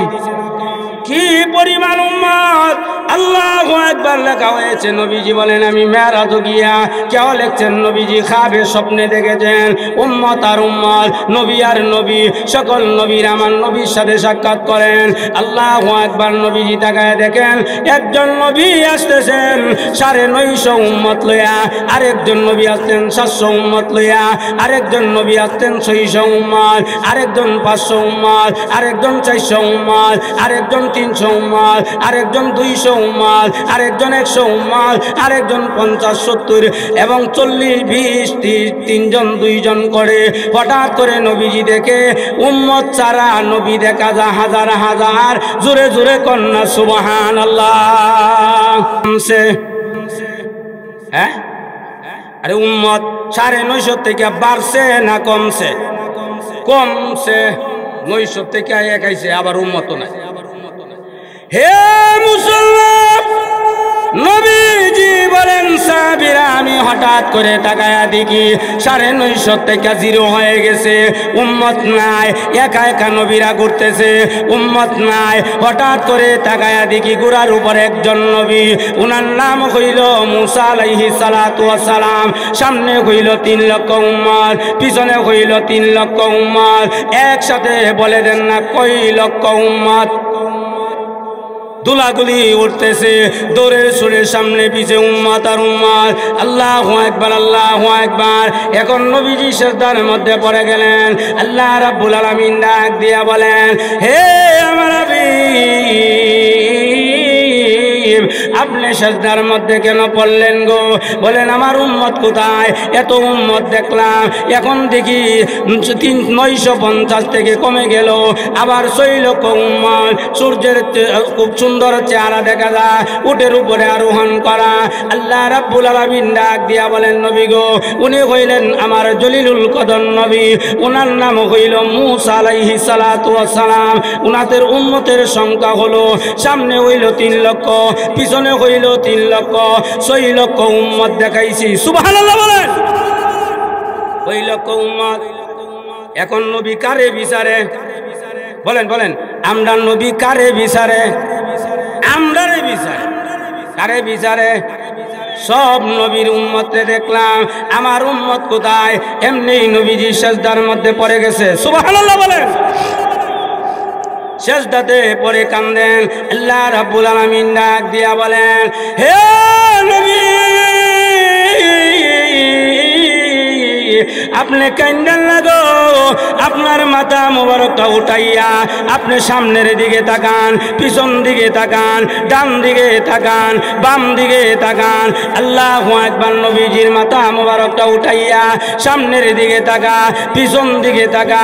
কি পরিমাণ উম্মত! আল্লাহু আকবার লেখা হয়েছে। নবীজি বলেন আমি মেরাজে গিয়া, কেউ লিখছেন নবীজি খাবে স্বপ্নে দেখেছেন উম্মত আর উম্মত, নবী আর নবী, সকল নবীর আমার নবীর সাথে সাক্ষাৎ করেন। আল্লাহু আকবার। নবীজি তাকায় দেখেন একজন নবী আসতেছেন 950 উম্মত লইয়া, আরেকজন নবী আসতেন 700 উম্মত লইয়া, আরেকজন নবী আসতেন 600 উম্মত, আরেকজন 500 উম্মত, আরেকজন 400 উম্মত, আরেকজন 300 উম্মত, আরেকজন 200 উম্মত, আরেকজন 100 উম্মত, আরেকজন 50 70 এবং 40 20 30 3জন 2জন করে। হঠাৎ করে নবীজি দেখে উম্মত ছাড়া নবী দেখা যায় হাজার হাজার। জোরে জোরে কন্যা সুবহানাল্লাহ। হ্যাঁ, আরে উম্মত 950 থেকে বাড়ছে না কমছে? কমছে। 900 থেকে একাইছে, আবার উম্মত নাই। হে মুসলমান, নবীজি বলেন সাহাবীরা আমি হঠাৎ করে তাকায়া দেখি 950 থেকে 0 হয়ে গেছে, উম্মত নাই। একা একা নবীরা ঘুরতেছে, উম্মত নাই। হঠাৎ করে তাকায়া দেখি গোড়ার উপর একজন নবী, উনার নাম হইল মুসা আলাইহিস সালাতু ওয়াস সালাম। সামনে হইল 3 লক্ষ উম্মত, পিছনে হইল 3 লক্ষ উম্মত। একসাথে বলে দেন না কয় লক্ষ উম্মত? দুলাগুলি উঠতেছে, দৌড়ের সুরে সামনে পিছে উম্মত আর উম্মত। আল্লাহু আকবার, আল্লাহু আকবার। এখন নবীজি সিজদার মধ্যে পড়ে গেলেন। আল্লাহ রাব্বুল আলামিন ডাক দিয়া বলেন হে আমার হাবিব, আপনি সিজদার মধ্যে কেন পড়লেন গো? বলেন আমার উম্মত কোথায়? এত উম্মত দেখলাম, এখন দেখি 950 থেকে কমে গেল, আবার 6 লক্ষ উম্মত। সূর্যের খুব সুন্দর চেহারা দেখা যায়, উটের উপরে আরোহণ করা। আল্লাহ রাব্বুল আলামিন ডাক দিয়া বলেন নবী গো, উনি হইলেন আমার জলিলুল কদর নবী, ওনার নাম হইল মুসা আলাইহিস সালাতু ওয়াস সালাম। উনাদের উম্মতের সংখ্যা হলো সামনে হইল 3 লক্ষ, পিছনে হইল 3 লক্ষ, 6 লক্ষ উম্মত দেখাইছি। সুবহানাল্লাহ বলেন। 6 লক্ষ উম্মত। এখন নবী কারে বিচারে? বলেন বলেন, আমরা নবী কারে বিচারে? আমরারে বিচারে। কারে বিচারে? সব নবীর উম্মতরে দেখলাম, আমার উম্মত কোথায়? এমনি নবীজি সিজদার মধ্যে পড়ে গেছে। সুবহানাল্লাহ বলেন। সিজদাতে পড়ে কান্দেন। আল্লাহ রাব্বুল আলামিন ডাক দিয়া বলেন হে নবী, আপনি কান্দেন না গো, আপনার মাথা মোবারকটা উঠাইয়া আপনি সামনের দিকে তাকান, পিছন দিকে তাকান, ডান দিকে তাকান, বাম দিকে তাকান। আল্লাহু আকবার। নবীজির মাথা মোবারকটা উঠাইয়া সামনের দিকে তাকা, পিছন দিকে তাকা,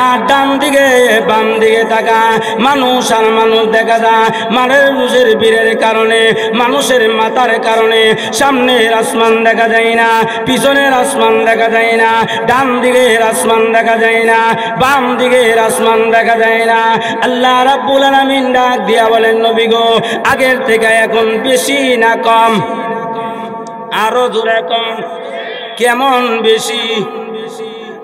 আর ডান দিকে বাম দিকে তাকা। মানুষ আর মানুষ দেখা যায়, মানুষের বীরের কারণে, মানুষের মাথার কারণে সামনের আসমান দেখা যায় না, পিছনের আসমান দেখা যায় না, ডান দিকের আসমান দেখা যায় না, বাম দিকের আসমান দেখা যায় না। আল্লাহ রাব্বুল আলামিন ডাক দিয়া বলেন নবী গো, আগের থেকে এখন বেশি না কম? আরো জোরে কম। কেমন বেশি?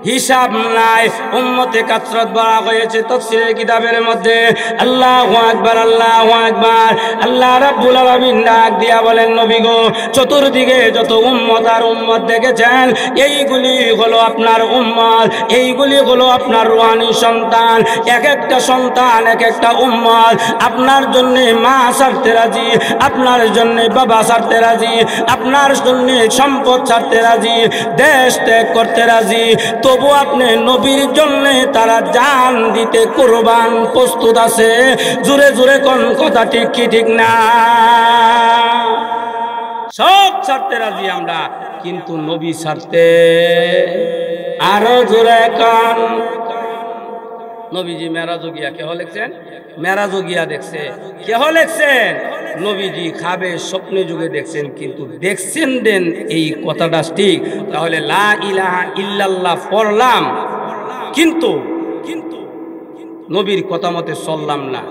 হিসাব নাই। উম্মতে কাসরত বলা হয়েছে তাফসীরের কিতাবের মধ্যে। আল্লাহু আকবার, আল্লাহু আকবার। আল্লাহ রাব্বুল আলামিন ডাক দিয়া বলেন নবী গো, চতুর্দিকে যত উম্মত আর উম্মত দেখেছেন, এইগুলি হলো আপনার উম্মত, এইগুলি হলো আপনার রূহানী সন্তান। এক একটা সন্তান, এক একটা উম্মত। আপনার জন্য মা ছাড়তে রাজি, আপনার জন্য বাবা ছাড়তে রাজি, আপনার জন্য সম্পদ ছাড়তে রাজি, দেশ ত্যাগ করতে রাজি, তবু আপনি নবীর জন্য তারা জান দিতে কুরবান প্রস্তুত আছে। জোরে জোরে কোন কথা ঠিক কি ঠিক না? সব ছাড়তে রাজি আমরা, কিন্তু নবী ছাড়তে আরো জোরে কান। নবীজি মেরাজও গিয়া কেহ লেখছেন, মেরাজও গিয়া দেখছে, কেহ লেখছেন নবীজি খাবে স্বপ্নে যুগে দেখছেন, কিন্তু দেখছেন দেন এই কথাটা ঠিক। তাহলে লা ইলাহা ইল্লাল্লাহ পড়লাম, কিন্তু নবীর কথা মতে চললাম না,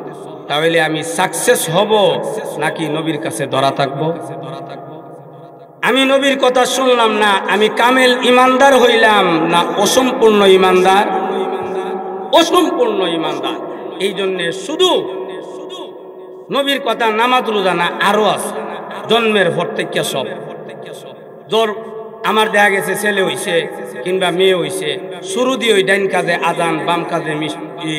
তাহলে আমি সাকসেস হব নাকি নবীর কাছে ধরা থাকবো? আমি নবীর কথা শুনলাম না, আমি কামেল ইমানদার হইলাম না অসম্পূর্ণ ইমানদার? অসম্পূর্ণ ইমানদার। এই জন্যে শুধু নবীর কথা নামাজ রোজা না, আরো আছে জন্মের পর থেকে সব। জোর আমার দেখা গেছে ছেলে হইছে কিংবা মেয়ে হইছে, শুরু দিয়ে ওই ডাইন কাজে আজান, বাম কাজে মিষ্টি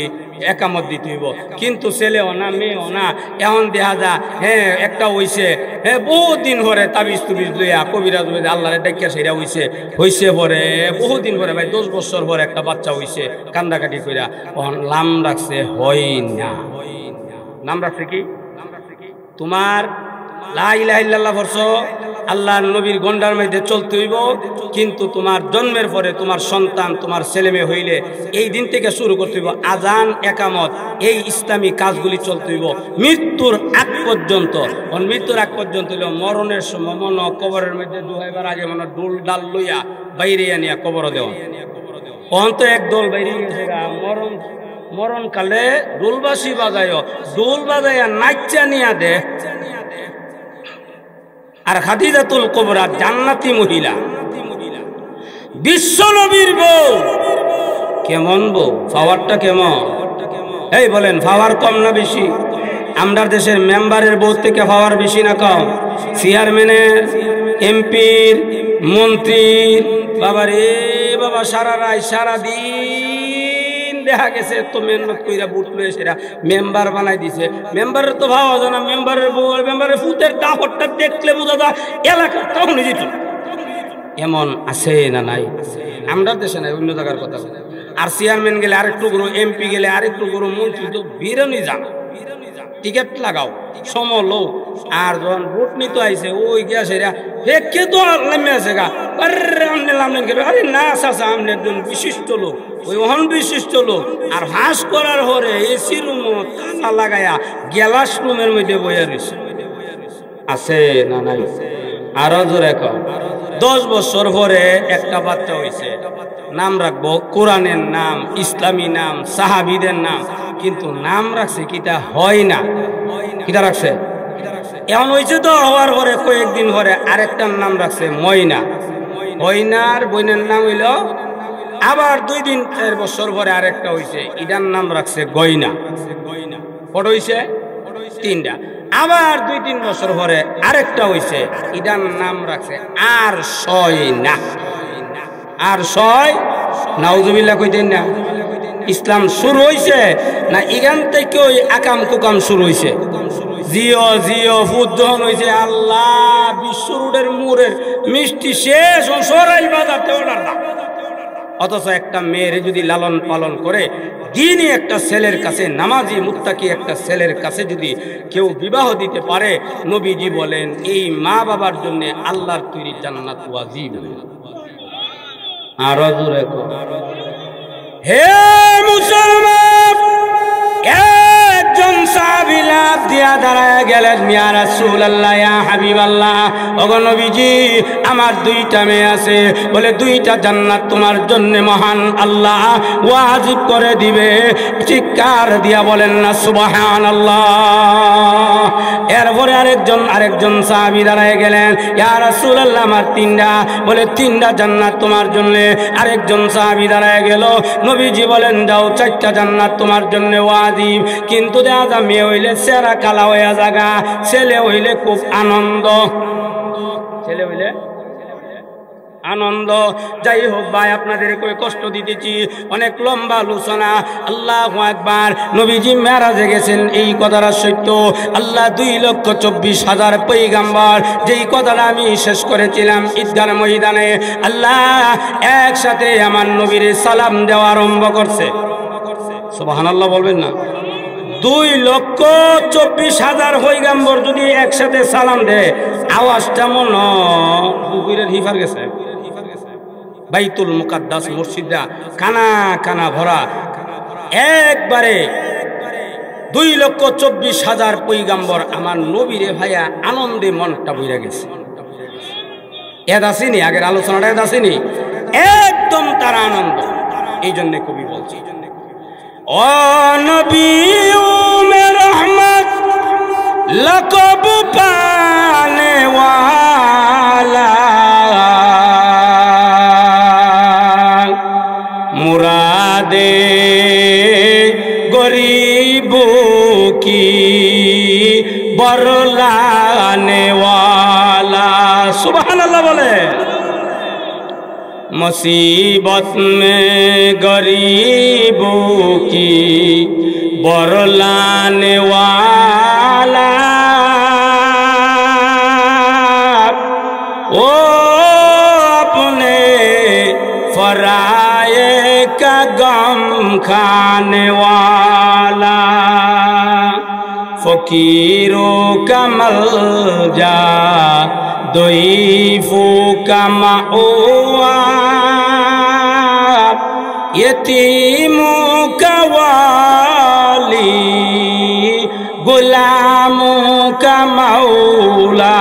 একামত দিতে হইব, কিন্তু ছেলেও না মেয়েও না। এখন দেখা যা হ্যাঁ একটা হইছে, হ্যাঁ বহুদিন পরে তাবিজ তুবিজ লইয়া কবিরাজ লইয়া আল্লাহরে ডাকিয়া সেটা হইছে পরে বহুদিন পরে, ভাই 10 বছর পরে একটা বাচ্চা হইছে, কান্দাকাটি কইরা নাম রাখছে হয় না। নাম রাখছে কি? তোমার লা ইলাহা ইল্লাল্লাহ পড়ছো, আল্লাহর নবীর গন্ডার মধ্যে চলতে হইব, কিন্তু তোমার জন্মের পরে তোমার সন্তান, তোমার ছেলে মেয়ে হইলে এই দিন থেকে শুরু করতে হইব আজান, একামত, এই ইসলামী কাজগুলি চলতে হইব মৃত্যুর আগ পর্যন্ত। মৃত্যুর আগ পর্যন্ত হইল মরণের সময় মনে কবরের মধ্যে ডুবাইবার আগে মনে ডোল ডাল লইয়া বাইরে আনিয়া কবর দেওয়া। অন্ত এক দল বাইরে গেছে, মরণকালে ডোলবাসী বাজায়, ডোল বাজাইয়া নাচা নিয়া দে। আর খাদিজাতুল কুবরা জান্নাতি মহিলা, বিশ্ব নবীর বউ। কেমন বউ? পাওয়ারটা কেমন? এই বলেন, পাওয়ার কম না বেশি? আমরা দেশের মেম্বারের বউ থেকে পাওয়ার বেশি না কম? চেয়ারম্যানের, এমপির, মন্ত্রীর, বাবারে বাবা সারা রায় সারা দিন দেখা গেছে তো মেহনত কইরা বুট লয়ে সেরা মেম্বার বানাই দিছে। মেম্বারের তো ভাবা যায় না, মেম্বারের বউ মেম্বারের ফুতের দাপটটা দেখলে বোঝা যায় এলাকা তখন যেত। এমন আছে না নাই? আমরা দেশে নাই, অন্য জায়গার কথা। আর চেয়ারম্যান গেলে আরেকটু করো, এমপি গেলে আরেকটু করো, মন্ত্রী তো বিরানি জানা। টিকিট লাগাও সমলো, আর যখন ভোট নিতে আইছে ওই গিয়া সেরা কে তো নেমে আছে গা, আরে না চাচা আপনি একজন বিশিষ্ট লোক, ওই অহন বিশিষ্ট লোক। আর হাঁস করার পরে এসি রুম তালা লাগাইয়া গ্যালাস রুমের মধ্যে বইয়া রয়েছে। আছে না নাই? আরো জোরে কম। 10 বছর পরে একটা বাচ্চা হয়েছে, নাম রাখবো কোরআনের নাম, ইসলামী নাম, সাহাবীদের নাম, কিন্তু নাম রাখছে কিটা হয় না। কিটা রাখছে? এমন হয়েছে তো হওয়ার পরে কয়েকদিন পরে আরেকটার নাম রাখছে ময়না। ময়নার বইনের নাম হইল, আবার 2-4 বছর পরে আরেকটা হয়েছে, ইটার নাম রাখছে গয়না। কত হয়েছে? 3টা। আবার 2-3 বছর পরে আরেকটা হয়েছে, ইটার নাম রাখছে আর ছয় না। আর ছয় নাউজুবিল্লাহ কইতেন না। ইসলাম শুরু হয়েছে না এখান থেকে ওই আকাম কুকাম শুরু হয়েছে? জিও জিও ফুদ্ধন হয়েছে আল্লাহ বিশ্ব রোডের মোড়ের মিষ্টি শেষ সরাই বাজাতে ওনার না। অথচ একটা মেয়ের যদি লালন পালন করে দিনই একটা ছেলের কাছে, নামাজি মুত্তাকি একটা ছেলের কাছে যদি কেউ বিবাহ দিতে পারে, নবীজি বলেন এই মা বাবার জন্য আল্লাহর তৈরি জান্নাত ওয়াজিব। আর জোরে হে মুসলমান, একজন সাহাবী লাফ দিয়া দাঁড়ায় গেলেন, ইয়া রাসূলুল্লাহ, ইয়া হাবিবাল্লাহ, ওগো নবীজি আমার 2টা মেয়ে আছে, বলে 2টা জান্নাত তোমার জন্য মহান আল্লাহ ওয়াজিব করে দিবে। চিৎকার দিয়া বলেন না সুবহানাল্লাহ। এরপরে আরেকজন সাহাবী দাঁড়ায় গেলেন, ইয়া রাসূলুল্লাহ আমার 3টা, বলে 3টা জান্নাত তোমার জন্য। আরেকজন সাহাবী দাঁড়ায় গেল, নবীজি বলেন যাও 4টা জান্নাত তোমার জন্য ওয়াজিব। কিন্তু দেখা যায় মেয়ে হইলে চেহারা কালা হইয়া জাগা, ছেলে হইলে খুব আনন্দ, ছেলে হইলে আনন্দ। যাই হোক ভাই, আপনাদের কষ্ট দিতেছি, অনেক লম্বা আলোচনা। আল্লাহু আকবার। নবীজি মেরাজে গেছেন, এই কথাটা সত্য। আল্লাহ 2,24,000 পয়গাম্বর, যেই কথাটা আমি শেষ করেছিলাম ঈদগাহ ময়দানে, আল্লাহ একসাথে আমার নবীর সালাম দেওয়া আরম্ভ করছে। সুবহানাল্লাহ বলবেন না? 2,24,000 পয়গাম্বর যদি একসাথে সালাম দেয়, আওয়াজটা মনে পুকুরের হিফার গেছে। বাইতুল মুকাদ্দাস মসজিদটা কানা কানা ভরা, একবারে 2,24,000 পয়গাম্বর আমার নবীরে ভাইয়া আনন্দে মনটা বইরা গেছে। এদ আসেনি, আগের আলোচনাটা এদ আসেনি, একদম তারা আনন্দ। এই জন্য কবি বলছি, ও নবী উম্মে রহমত লকব পানে ওয়ালা, মুরাদে গরিব কি বরলানে ওয়ালা। সুবহানাল্লাহ বলে, मुसीबत में गरीबों की बरलाने वाला, ओ अपने फराए का गम खाने वाला, फकीरों का मलजा ضعیفوں کا مأوا، یتیموں کا والی غلاموں کا مولا۔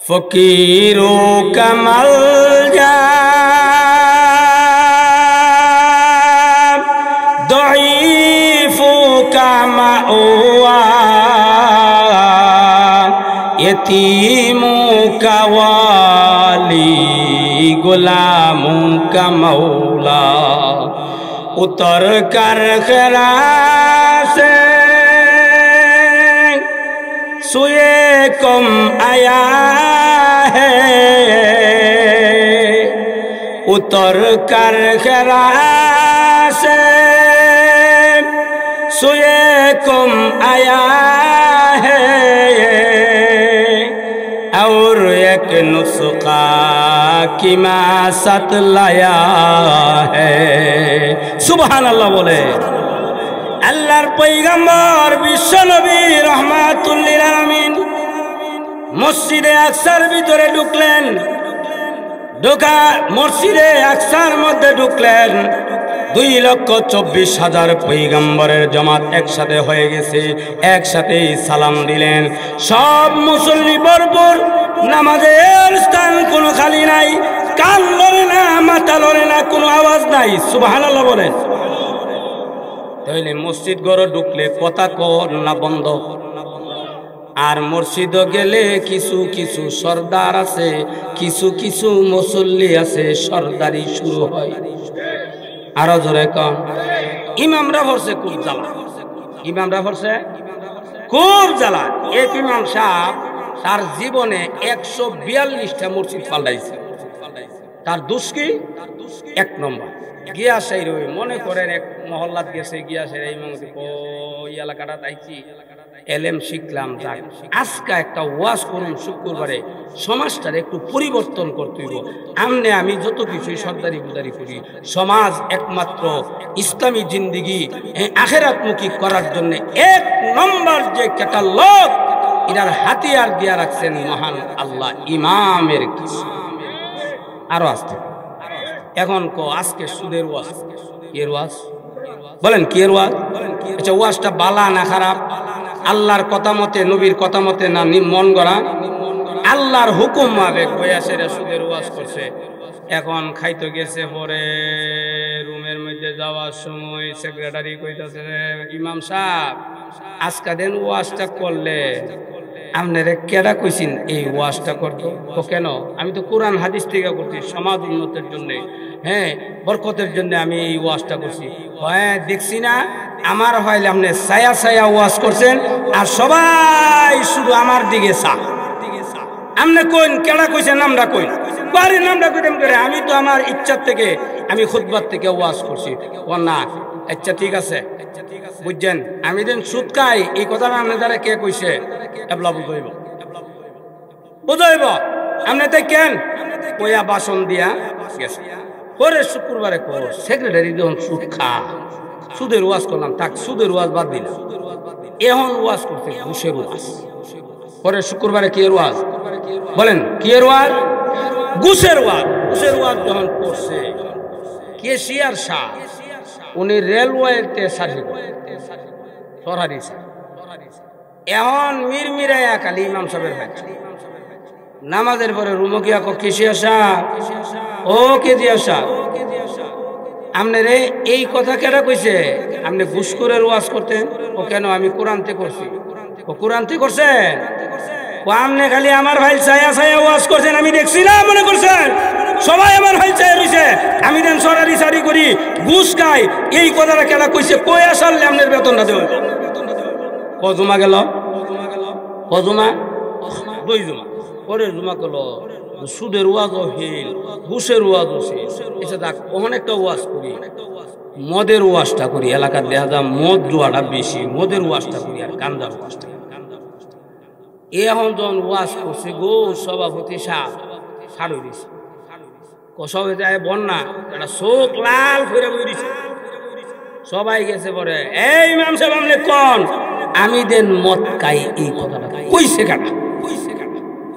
फकीरों का मलजा ضعیفوں کا مأوا، یتیموں کا والی غلاموں کا مولا، اتر کر خرا سے سوئے کم آیا ہے، اتر کر خرا سے سوئے کم آیا ہے، اور ایک نسخہ کی ماست لایا ہے۔ সুবহান আল্লাহ বলে, আল্লাহর পয়গম্বর বিশ্বনবী রহমাতুল লিল আলামিন মসজিদে আকসার ভিতরে ঢুকলেন। ঢোকা মসজিদে আকসার মধ্যে ঢুকলেন, 2,24,000 পয়গম্বরের জমাত একসাথে হয়ে গেছে, একসাথে সালাম দিলেন। সব মুসল্লি ভরপুর, নামাজের স্থান কোনো খালি নাই, কান লড়ে না, মাথা লড়ে না, কোনো আওয়াজ নাই। সুবহানাল্লাহ বলেন। তাইলে মসজিদ ঘরে ঢুকলে কথা কর না বন্ধ, আর মসজিদে গেলে কিছু কিছু সর্দার আছে, কিছু কিছু মুসল্লি আছে, সর্দারি শুরু হয়। আরো জোরে কন, ইমামরা ভরছে খুব জ্বালা, ইমামরা ভরছে খুব জ্বালা। এক ইমাম সাহেব তার জীবনে 142টা মসজিদ পাল্টাইছে। তার দোষ কি? 1 নম্বর গিয়াসের ওই মনে করেন এক মহল্লাত গেছে, গিয়াসের এই এলাকাটা তাইছি এলেম শিখলাম, যাক আজকে একটা ওয়াজ করুন শুক্রবারে, সমাজটার একটু পরিবর্তন করতে হইব। আমনে আমি যত কিছুই সর্দারি বুদারি করি, সমাজ একমাত্র ইসলামী জিন্দিগি আখেরাতমুখী করার জন্য 1 নম্বর যে ক্যাটালগ এটার হাতিয়ার দিয়া রাখছেন মহান আল্লাহ, ইমামের কিছু। আরো আসতে এখন আজকে সুদের ওয়াজ, এর ওয়াজ বলেন কি এর ওয়াজ? আচ্ছা ওয়াজটা বালা না খারাপ? আল্লাহর কথা মতে, নবীর কথা মতে না মন গড়া? আল্লাহর হুকুম মাফিক বয়াসেরা সুদের ওয়াজ করছে। এখন খাইতে গেছে, পরে রুমের মধ্যে যাওয়ার সময় সেক্রেটারি কইতাছে, ইমাম সাহেব আজকা দিন ওয়াজটা করলে আপনারে কেডা কইছেন এই ওয়াজটা করতো? ও কেন? আমি তো কোরআন হাদিস থেকে করছি, সমাজ উন্নতির জন্য, হ্যাঁ বরকতের জন্য আমি এই ওয়াজটা করছি। হ্যাঁ দেখছি না, আমার হইলে আপনি ছায়া ছায়া ওয়াজ করছেন, আর সবাই শুধু আমার দিকে চা। আপনি কইন কেডা কইছেন? নামটা কইন, বাড়ির নামটা কইতেন করে। আমি তো আমার ইচ্ছার থেকে, আমি খুতবার থেকে ওয়াজ করছি। ও না, আচ্ছা ঠিক আছে, বুঝছেন আমি দিন সুদ খাই, এই কথাটা আপনি দ্বারা কে কইছে? এবলা বুঝাইব, বুঝাইব আপনি তাই কেন কইয়া বাসন দিয়া গেছে। পরে শুক্রবারে কর সেক্রেটারি যখন সুদ খা, সুদের ওয়াজ করলাম, থাক সুদের ওয়াজ বাদ দিলাম। এখন ওয়াজ করতে ঘুষের ওয়াজ। পরে শুক্রবারে কি এর ওয়াজ বলেন? কি এর ওয়াজ? ঘুষের ওয়াজ। ঘুষের ওয়াজ যখন করছে কেশিয়ার শাহ, উনি রেলওয়েতে সরহারি শাহ। এখন মিরমিরাইয়া খালি ইমাম সাহেবের ভাই নামাজের পরে রুমকিয়া কেশিয়ার শাহ, ও কেজিয়া শাহ, আপনি রে এই কথা কেটা কইছে? আপনি ঘুষখোরের ওয়াজ করতেন? ও কেন? আমি কোরআনতে করছি। ও কোরআনতে করছেন? ও আপনি খালি আমার ভাই ছায়া ছায়া ওয়াজ করছেন, আমি দেখছি না মনে করছেন? সবাই আমার ভাই ছায়া রয়েছে, আমি দেন সরারি সারি করি, ঘুষ খাই। এই কথাটা কেটা কইছে? কই আসারলে আপনার বেতনটা দেবেন? কজুমা গেল, কজুমা দুই জুমা, পরের জুমা গেল সুদের ওয়াজও হিল, ঘুষের ওয়াজও হিল। এসে দেখ অনেকটা ওয়াজ করি, মদের ওয়াজটা করি। এলাকার দেখা যায় মদ জুয়াটা বেশি, মদের ওয়াজটা করি আর গান্জার ওয়াজটা। এখন যখন ওয়াজ করছে গো সভাপতি সাহ ছাড়ই দিছে, কসবে যায় বন্যা, একটা চোখ লাল করে বই দিছে। সবাই গেছে পরে, এই ইমাম সাহেব আপনি কোন? আমি দেন মদ খাই। এই কথাটা কইছে কাটা?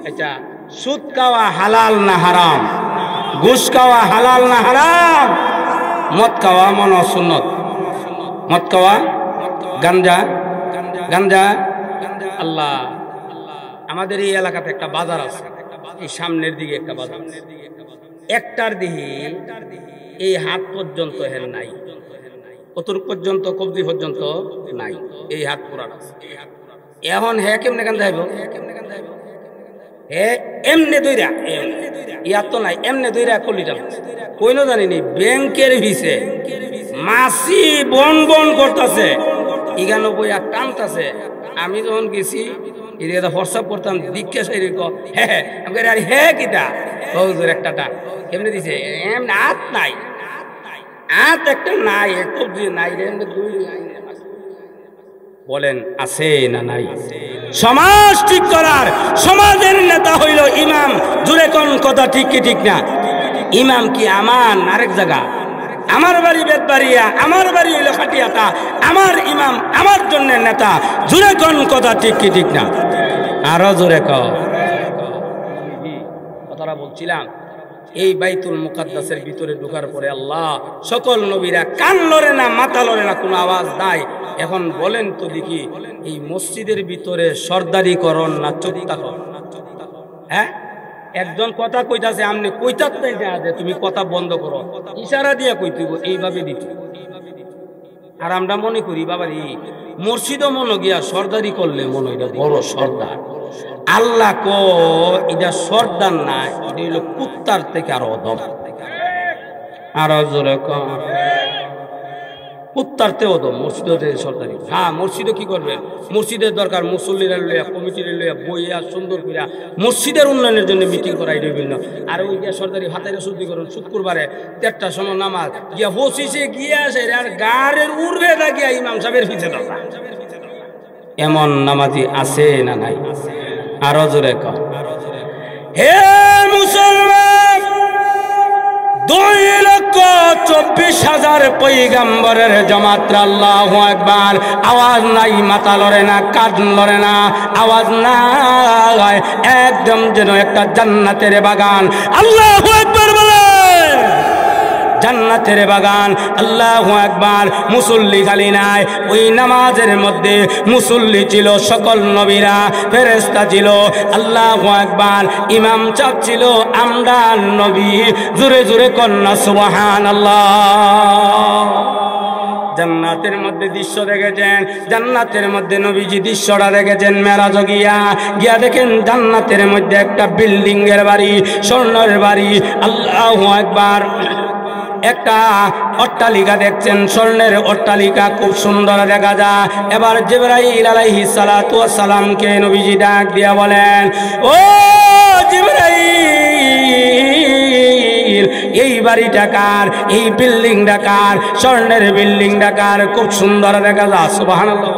এটা সুদ খাওয়া হালাল না হারাম? ঘুষ খাওয়া হালাল না হারাম? মদ খাওয়া মনে সুন্নত, মদ খাওয়া গাঞ্জা, গাঞ্জা। আল্লাহ, আমাদের এই এলাকাতে একটা বাজার আছে, এই সামনের দিকে একটা বাজার, একটার দিকে এই হাত পর্যন্ত হেন নাই, কতটুক পর্যন্ত কবজি পর্যন্ত নাই, এই হাত পুরান আছে। এখন হে কেমনে গান যাইব? হে এমনে দইরা, ইয়ার তো নাই, এমনে দইরা কলিটা কইনো জানিনি ব্যাংকের ভিসে মাসি বন বন করতেছে, ৯৯ আর টানতেছে। আমি যখন গেছি এটা হোয়াটসঅ্যাপ করতাম, দিকে সাইরে হ্যাঁ আমি আরে হে কিটা হুজুর একটাটা কেমনে দিছে? এমনি হাত নাই, হাত একটা নাই, কবজি নাই রে। বলেন আছে না নাই? সমাজ ঠিক করার সমাজের নেতা হইল ইমাম। জুড়ে কোন কথা ঠিক কি ঠিক না? ইমাম কি আমার আরেক জায়গা? আমার বাড়ি বেতবাড়িয়া, আমার বাড়ি হইল খাটিয়াটা, আমার ইমাম আমার জন্য নেতা। জুড়ে কোন কথা ঠিক কি ঠিক না? আরো জোরে কথাটা বলছিলাম, এই বাইতুল মুকাদ্দাসের ভিতরে ঢোকার পরে আল্লাহ সকল নবীরা কান লড়ে না, মাথা লড়ে না, কোনো আওয়াজ নাই। এখন বলেন তো দেখি, এই মসজিদের ভিতরে সর্দারিকরণ না চোদ্দাকরণ? হ্যাঁ, একজন কথা কইতাছে, আপনি কইতাত নাই যে তুমি কথা বন্ধ করো, ইশারা দিয়া কইতেইব, এইভাবে দিত। আর আমরা মনে করি বাবারি মসজিদও মনে গিয়া সর্দারি করলে মনে এটা বড় সর্দার। আল্লাহ ক এটা সর্দার না, এটা হইল কুত্তার থেকে আরো অদম। আরো জোরে কুত্তার থেকে অদম মসজিদের সর্দারি। হ্যাঁ, মসজিদে কি করবেন? মসজিদের দরকার মুসল্লিরা লইয়া, কমিটির লইয়া, বইয়া সুন্দর করিয়া মসজিদের উন্নয়নের জন্য মিটিং করাই বিভিন্ন। আর ওই গিয়া সর্দারি হাতের শুদ্ধি করুন, শুক্রবারে ১:৩০টার সময় নামাজ গিয়া বসিছে গিয়া আসে আর গাড়ের উড়বে না গিয়া ইমাম সাহেবের পিছে দাঁড়া। এমন নামাজি আছে না নাই? আরো জোরে কর। হে মুসলমান, ২,২৪,০০০ পয়গম্বরের জামাত, আল্লাহু আকবার। আওয়াজ নাই, মাথা লড়ে না, কাঁধ লড়ে না, আওয়াজ নাই, একদম যেন একটা জান্নাতের বাগান। আল্লাহু আকবার বলে, জান্নাতের বাগান। আল্লাহু আকবার। মুসল্লি খালি নাই, ওই নামাজের মধ্যে মুসল্লি ছিল সকল নবীরা, ফেরেশতা ছিল। আল্লাহু আকবার। ইমাম চাপ ছিল আমরা নবী। জোরে জোরে কন্যা সুবহানাল্লাহ। জান্নাতের মধ্যে দৃশ্য দেখেছেন, জান্নাতের মধ্যে নবীজি দৃশ্যটা দেখেছেন। মেরাজ গিয়া দেখেন জান্নাতের মধ্যে একটা বিল্ডিং এর বাড়ি, স্বর্ণের বাড়ি। আল্লাহু আকবার। একটা অট্টালিকা দেখছেন, স্বর্ণের অট্টালিকা, খুব সুন্দর দেখা যায়। এবার জিবরাইল আলাইহিস সালাতু ওয়াস সালামকে নবীজি ডাক দিয়া বলেন, ও জিবরাইল, এই বাড়িটা কার? এই বিল্ডিংটা কার? স্বর্ণের বিল্ডিংটা কার? খুব সুন্দর দেখা যায়। সুবহানাল্লাহ।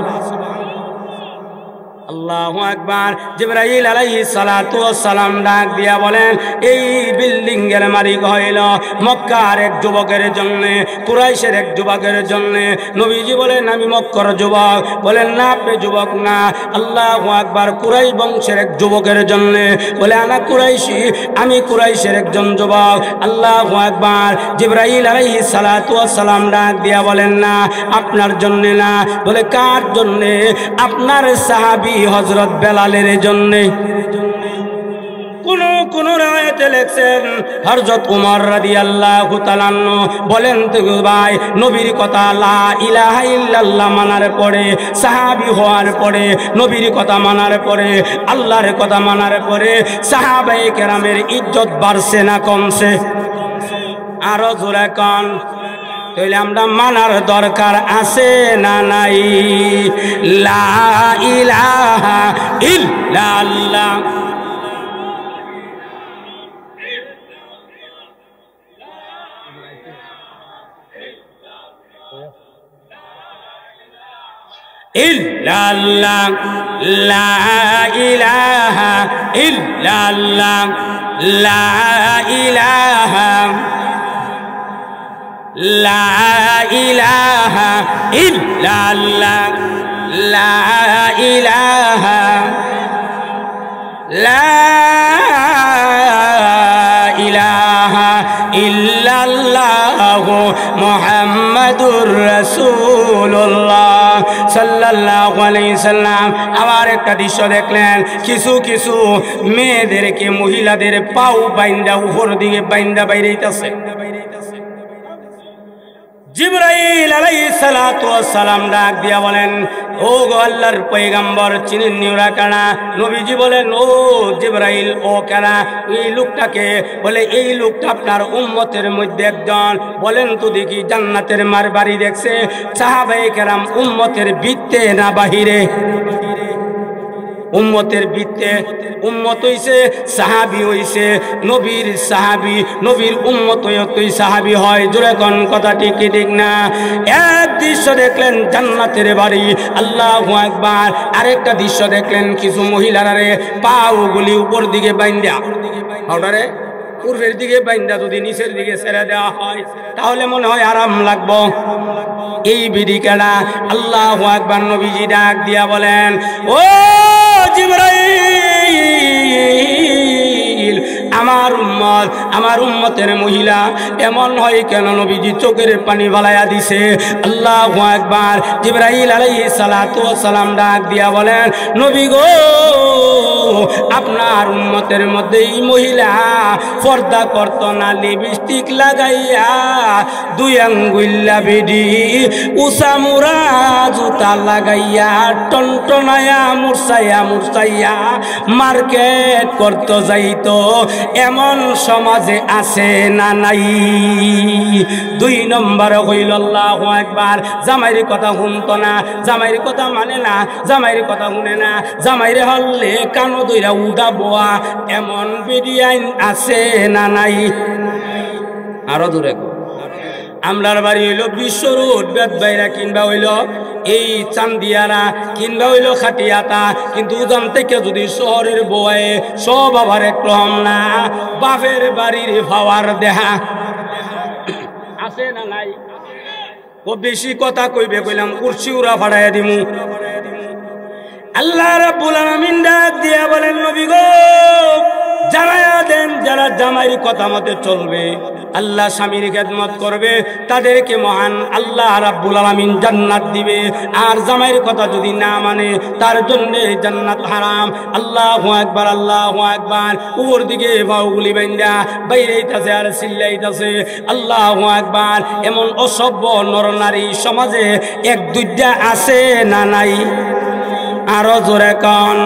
আল্লাহু আকবার। জিবরাইল আলাইহিস সালাতু ওয়াস সালাম ডাক দিয়া বলেন, এই বিল্ডিং এর মালিক হইল মক্কার এক যুবকের জন্য, কুরাইশের এক যুবকের জন্য। নবীজি বলেন, আমি মক্কার যুবক। বলেন, না আপনি যুবক না। আল্লাহু আকবার। কুরাইশ বংশের এক যুবকের জন্য। বলে, আনা কুরাইশি, আমি কুরাইশের একজন যুবক। আল্লাহু আকবার। জিবরাইল আলাইহিস সালাতু ওয়াস সালাম ডাক দিয়া বলেন, না আপনার জন্য না। বলে, কার জন্য? আপনার সাহাবী হযরত বেলালের জন্য। কোন রায়াতে লেখছেন হযরত ওমর রাদিয়াল্লাহু তাআলা আনহু বলেন, তো ভাই নবীর কথা লা ইলাহা ইল্লাল্লাহ মানার পরে, সাহাবী হওয়ার পরে, নবীর কথা মানার পরে, আল্লাহর কথা মানার পরে সাহাবায়ে কেরামের ইজ্জত বাড়ছে না কমছে? আরো জোরে কোন। তাহলে আমরা মানার দরকার আছে না নাই? লা ইলাহা ইল্লাল্লাহ। ইল্লাল্লাহ লা ইলাহা ইল্লাল্লাহ লা ইলাহা লা ইলাহা ইল্লাল্লাহ লা ইলাহা লা ইলাহা ইল্লাল্লাহু মুহাম্মাদুর রাসূলুল্লাহ সাল্লাল্লাহু আলাইহি সাল্লাম। আবার একটা দৃশ্য দেখলেন, কিছু কিছু মেয়েদেরকে, মহিলাদের পাও বাইন্দা উপর দিকে বাইন্দা বাইরেইতেছে। জিবরাইল আলাইহিস সালাতু ওয়াস সালাম ডাক দিয়া বলেন, ও গো আল্লাহর পয়গম্বর, চিনেন নিউরা কানা? নবীজি বলেন, ও জিবরাইল, ও কানা? এই লোকটাকে? বলে, এই লোকটা আপনার উম্মতের মধ্যে একজন। বলেন তো দেখি, জান্নাতের মার বাড়ি দেখছে? সাহাবায়ে কেরাম উম্মতের ভিত্তে না বাহিরে? উম্মতের ভিত্তে। উম্মত হইছে, সাহাবী হইছে, নবীর সাহাবী, নবীর উম্মত হইতেই সাহাবী হয়। জোরে কোন কথা ঠিক কি ঠিক না? এক দৃশ্য দেখলেন জান্নাতের বাড়ি, আল্লাহু আকবার। আরেকটা দৃশ্য দেখলেন, কিছু মহিলারে পাগুলি উপর দিকে বাইন্দা, ওটারে পূর্বের দিকে বাইন্দা যদি নিচের দিকে ছেড়ে দেওয়া হয় তাহলে মনে হয় আরাম লাগবো। এই বিড়িকাটা আল্লাহু আকবার। নবীজি ডাক দিয়া বলেন, ও জিবরাইল, আমার উম্মত, আমার উম্মতের মহিলা এমন হয় কেন? নবীজি চোখের পানি বালায়া দিছে। আল্লাহু আকবার। জিবরাইল আলাইহিস সালাতু ওয়াস সালাম ডাক দিয়া বলেন, নবী গো, আপনার উম্মতের মধ্যে এই মহিলা পর্দা করত না, লিপস্টিক লাগাইয়া, দুই আঙ্গুল্লা বেডি, উসামুরা জুতা লাগাইয়া, টনটনায়া মুরসাইয়া মুরসাইয়া মার্কেট করত যাইতো। এমন সমাজে আছে না নাই? দুই নম্বর হইল আল্লাহু আকবার, জামাইয়ের কথা শুনতো না, জামাইয়ের কথা মানে না, জামাইয়ের কথা শুনে না, জামাইরে হলে কানো দইরা উডা বোয়া, এমন বেডিয়াইন আছে না নাই? আরো দূরে। আমরার বাড়ি হইল বিশ্ব রোড, বেদবাইরা কিংবা হইল এই চান্দিয়ারা কিংবা হইল খাটিয়াতা, কিন্তু উদান থেকে যদি শহরের বয়ে সব আবার একরকম না। বাপের বাড়ির ভাওয়ার দেহা আছে না নাই? ও বেশি কথা কইবে কইলাম কুরসি উড়া ফাড়াইয়া দিমু। আল্লাহ রাব্বুল আলামিন ডাক দিয়া বলেন, নবী গো, জানায়া দেন যারা জামাইয়ের কথা মতে চলবে, আল্লাহ স্বামীর খেদমত করবে, তাদেরকে মহান আল্লাহ রাব্বুল আলামিন জান্নাত দিবে। আর জামাইয়ের কথা যদি না মানে তার জন্য জান্নাত হারাম। আল্লাহু আকবার, আল্লাহু আকবার। উপর দিকে বাউগুলি বাইন্দা বাইরেইতাছে আর চিল্লাইতাছে আল্লাহু আকবার। এমন অসভ্য নরনারী সমাজে এক দুইটা আছে না নাই? আরো জোরে কন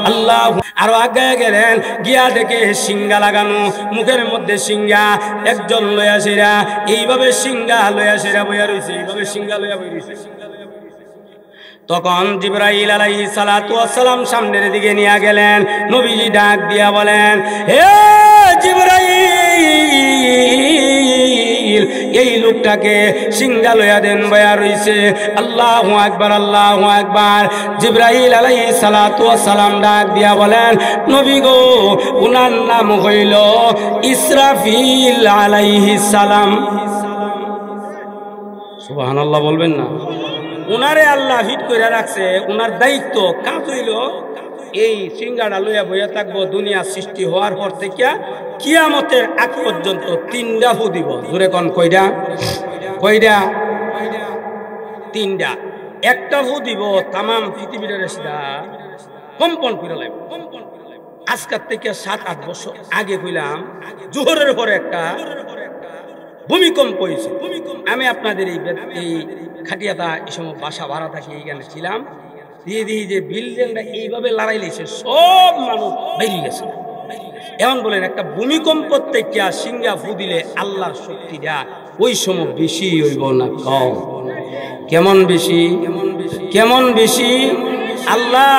আল্লাহ। আরো আগে গেলেন, গিয়া দেখে সিঙ্গা লাগানো, মুখের মধ্যে সিঙ্গা। একজন লয়াসিরা এইভাবে সিঙ্গা লয়াসিরা বইয়া রয়েছে, এইভাবে সিঙ্গা লইয়া বই রয়েছে। তখন জিবরাইল আলাইহিস সালাতু ওয়াস সালাম সামনের দিকে নিয়ে গেলেন। নবীজি ডাক দিয়া বলেন, হে জিবরাইল, এই লোকটাকে সিংহা লইয়া দেন বয়া রইছে। আল্লাহু আকবার, আল্লাহু আকবার। জিবরাইল আলাইহিস সালাতু ওয়াস সালাম ডাক দিয়া বলেন, নবী গো, উনার নাম হইল ইসরাফিল আলাইহিস সালাম। সুবহানাল্লাহ বলবেন না? উনারে আল্লাহ হিট করে রাখছে, উনার দায়িত্ব কাজ হইল এই সিংহাটা লইয়া বইয়া থাকবো দুনিয়া সৃষ্টি হওয়ার পর থেকে কিয়ামতের আগ পর্যন্ত 3টা ফু দিব। জোরে কোন কয়টা? কয়টা? 3টা। একটা ফু দিব তামাম পৃথিবীর সেটা কম্পন করে লাগবে। আজকের থেকে 7-8 বছর আগে কইলাম জোহরের পরে একটা ভূমিকম্প হয়েছে। আমি আপনাদের এই খাটিয়াতা এই সময় বাসা ভাড়া থাকি এইখানে ছিলাম। দিয়ে দিয়ে যে বিল্ডিংটা এইভাবে লড়াই লেগেছে, সব মানুষ বেরিয়ে গেছে। এমন বলেন একটা ভূমিকম্প থেকে সিংহা ফু দিলে আল্লাহর শক্তিটা ওই সময় বেশি হইব না কম? কেমন বেশি? কেমন বেশি? আল্লাহ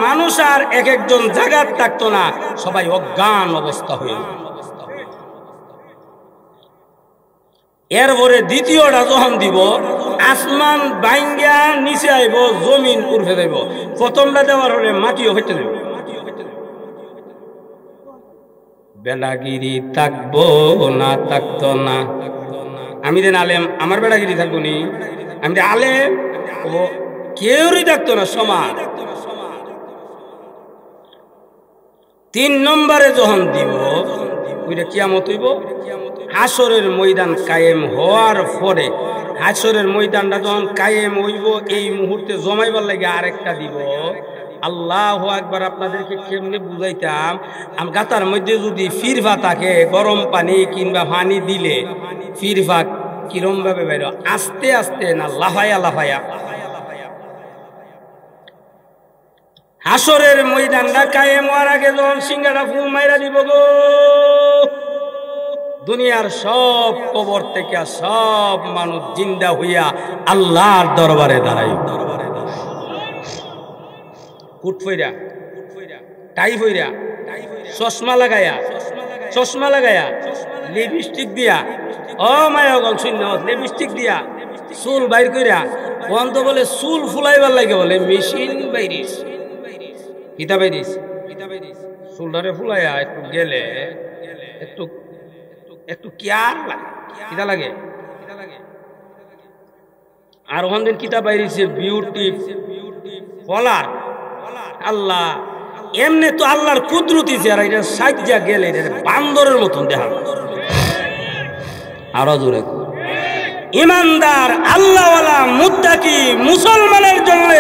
মানুষ আর এক একজন জায়গার থাকতো না, সবাই অজ্ঞান অবস্থা হইল। এরপরে দ্বিতীয়টা যখন দিব, আসমান বাইঙ্গা নিচে আইব, জমিন উঠে যাইব। প্রথমটা দেওয়ার হলে মাটিও হইতে দেব। বেড়াগিরি থাকবো না থাকতো না। আমি দেন আলেম, আমার বেড়াগিরি থাকবো নি? আমি আলেম, ও কেউই থাকতো না সমান। 3 নম্বরে যখন দিব, ওইটা কিয়ামত হইব। হাসরের ময়দান কায়েম হওয়ার পরে, হাসরের ময়দানটা যখন কায়েম হইব, এই মুহূর্তে জমাইবার লাগে আরেকটা দিব। আল্লাহু আকবার। আপনাদেরকে কেমনে বুঝাইতাম, গাতার মধ্যে যদি ফিরফা থাকে, গরম পানি কিংবা পানি দিলে ফিরফা কিরম ভাবে বের, আস্তে আস্তে না লাফায়া লাফায়া। হাসরের ময়দানটা কায়েম হওয়ার আগে যখন সিংহাটা ফু মাইরা দিব গো, দুনিয়ার সব কবর থেকে সব মানুষ জিন্দা হইয়া আল্লাহর দরবারে দাঁড়াই। কুট ফইরা, টাই ফইরা, চশমা লাগায়া, চশমা লাগায়া, লিপস্টিক দিয়া, ও মায়া গল শূন্য, লিপস্টিক দিয়া, চুল বাইর কইরা, বন্ধ বলে চুল ফুলাইবার লাগে বলে মেশিন বাইরিস। কিতা বাইরিস? চুলটারে ফুলাইয়া একটু গেলে একটু একটু কেয়ার লাগে। কিতা লাগে? আর ওখান দিন কিতা বাইরিছে বিউটি কলার। আল্লাহ এমনি তো আল্লাহর কুদরতি চেহারা, এটা সাজ্জা গেলে বান্দরের মতন দেখা। আরো জোরে ইমানদার আল্লাহওয়ালা মুত্তাকি মুসলমানের জন্য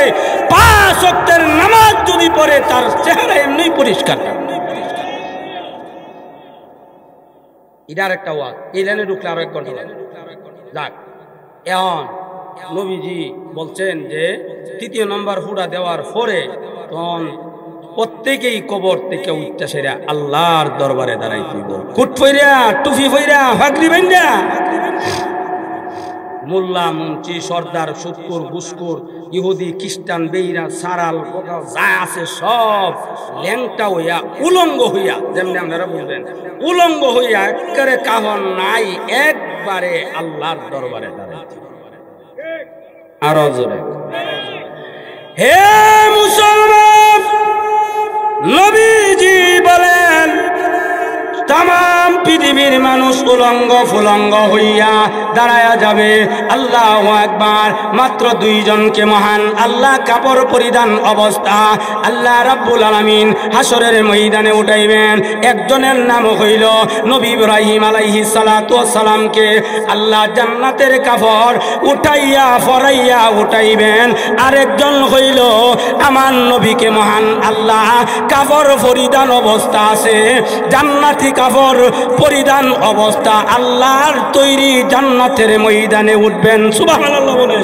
5 ওয়াক্তের নামাজ যদি পড়ে, তার চেহারা এমনি পরিষ্কার। এটার একটা ওয়াজ, এই লাইনে ঢুকলে আরো 1 ঘন্টা লাগে। যাক, এখন নবীজি বলছেন যে 3য় নম্বর ফুটা দেওয়ার পরে তখন প্রত্যেকেই কবর থেকে উঠতে সেরা আল্লাহর দরবারে দাঁড়াই তুইব। কুট ফইরা, টুফি ফইরা, ফাগরি বাইন্দা, মোল্লা মুন্সি সর্দার সুৎকুর গুসকুর ইহুদি খ্রিস্টান বেইরা সারাল যা আছে সব ল্যাংটা হইয়া উলঙ্গ হইয়া, যেমনি আপনারা বলবেন উলঙ্গ হইয়া একেবারে কাহন নাই, একবারে আল্লাহর দরবারে দাঁড়াই। আরো জোরে হে মুসলমান, নবীজি বলেন তাম পৃথিবীর মানুষ উলঙ্গ ফুলঙ্গ হইয়া দাঁড়ায়া যাবে। আল্লাহু আকবার। মাত্র 2 জনকে মহান আল্লাহ কাপড় পরিধান অবস্থা আল্লাহ রাব্বুল আলামিন হাসরের ময়দানে উঠাইবেন। একজনের নাম হইল নবী ইব্রাহিম আলাইহিস সালাতু ওয়াস সালামকে আল্লাহ জান্নাতের কাপড় উঠাইয়া ফরাইয়া উঠাইবেন। আরেকজন হইল আমার নবীকে মহান আল্লাহ কাপড় পরিধান অবস্থা আছে, জান্নাতি কাপড় পরিধান অবস্থা আল্লাহর তৈরি জান্নাতের ময়দানে উঠবেন। সুবহানাল্লাহ বলে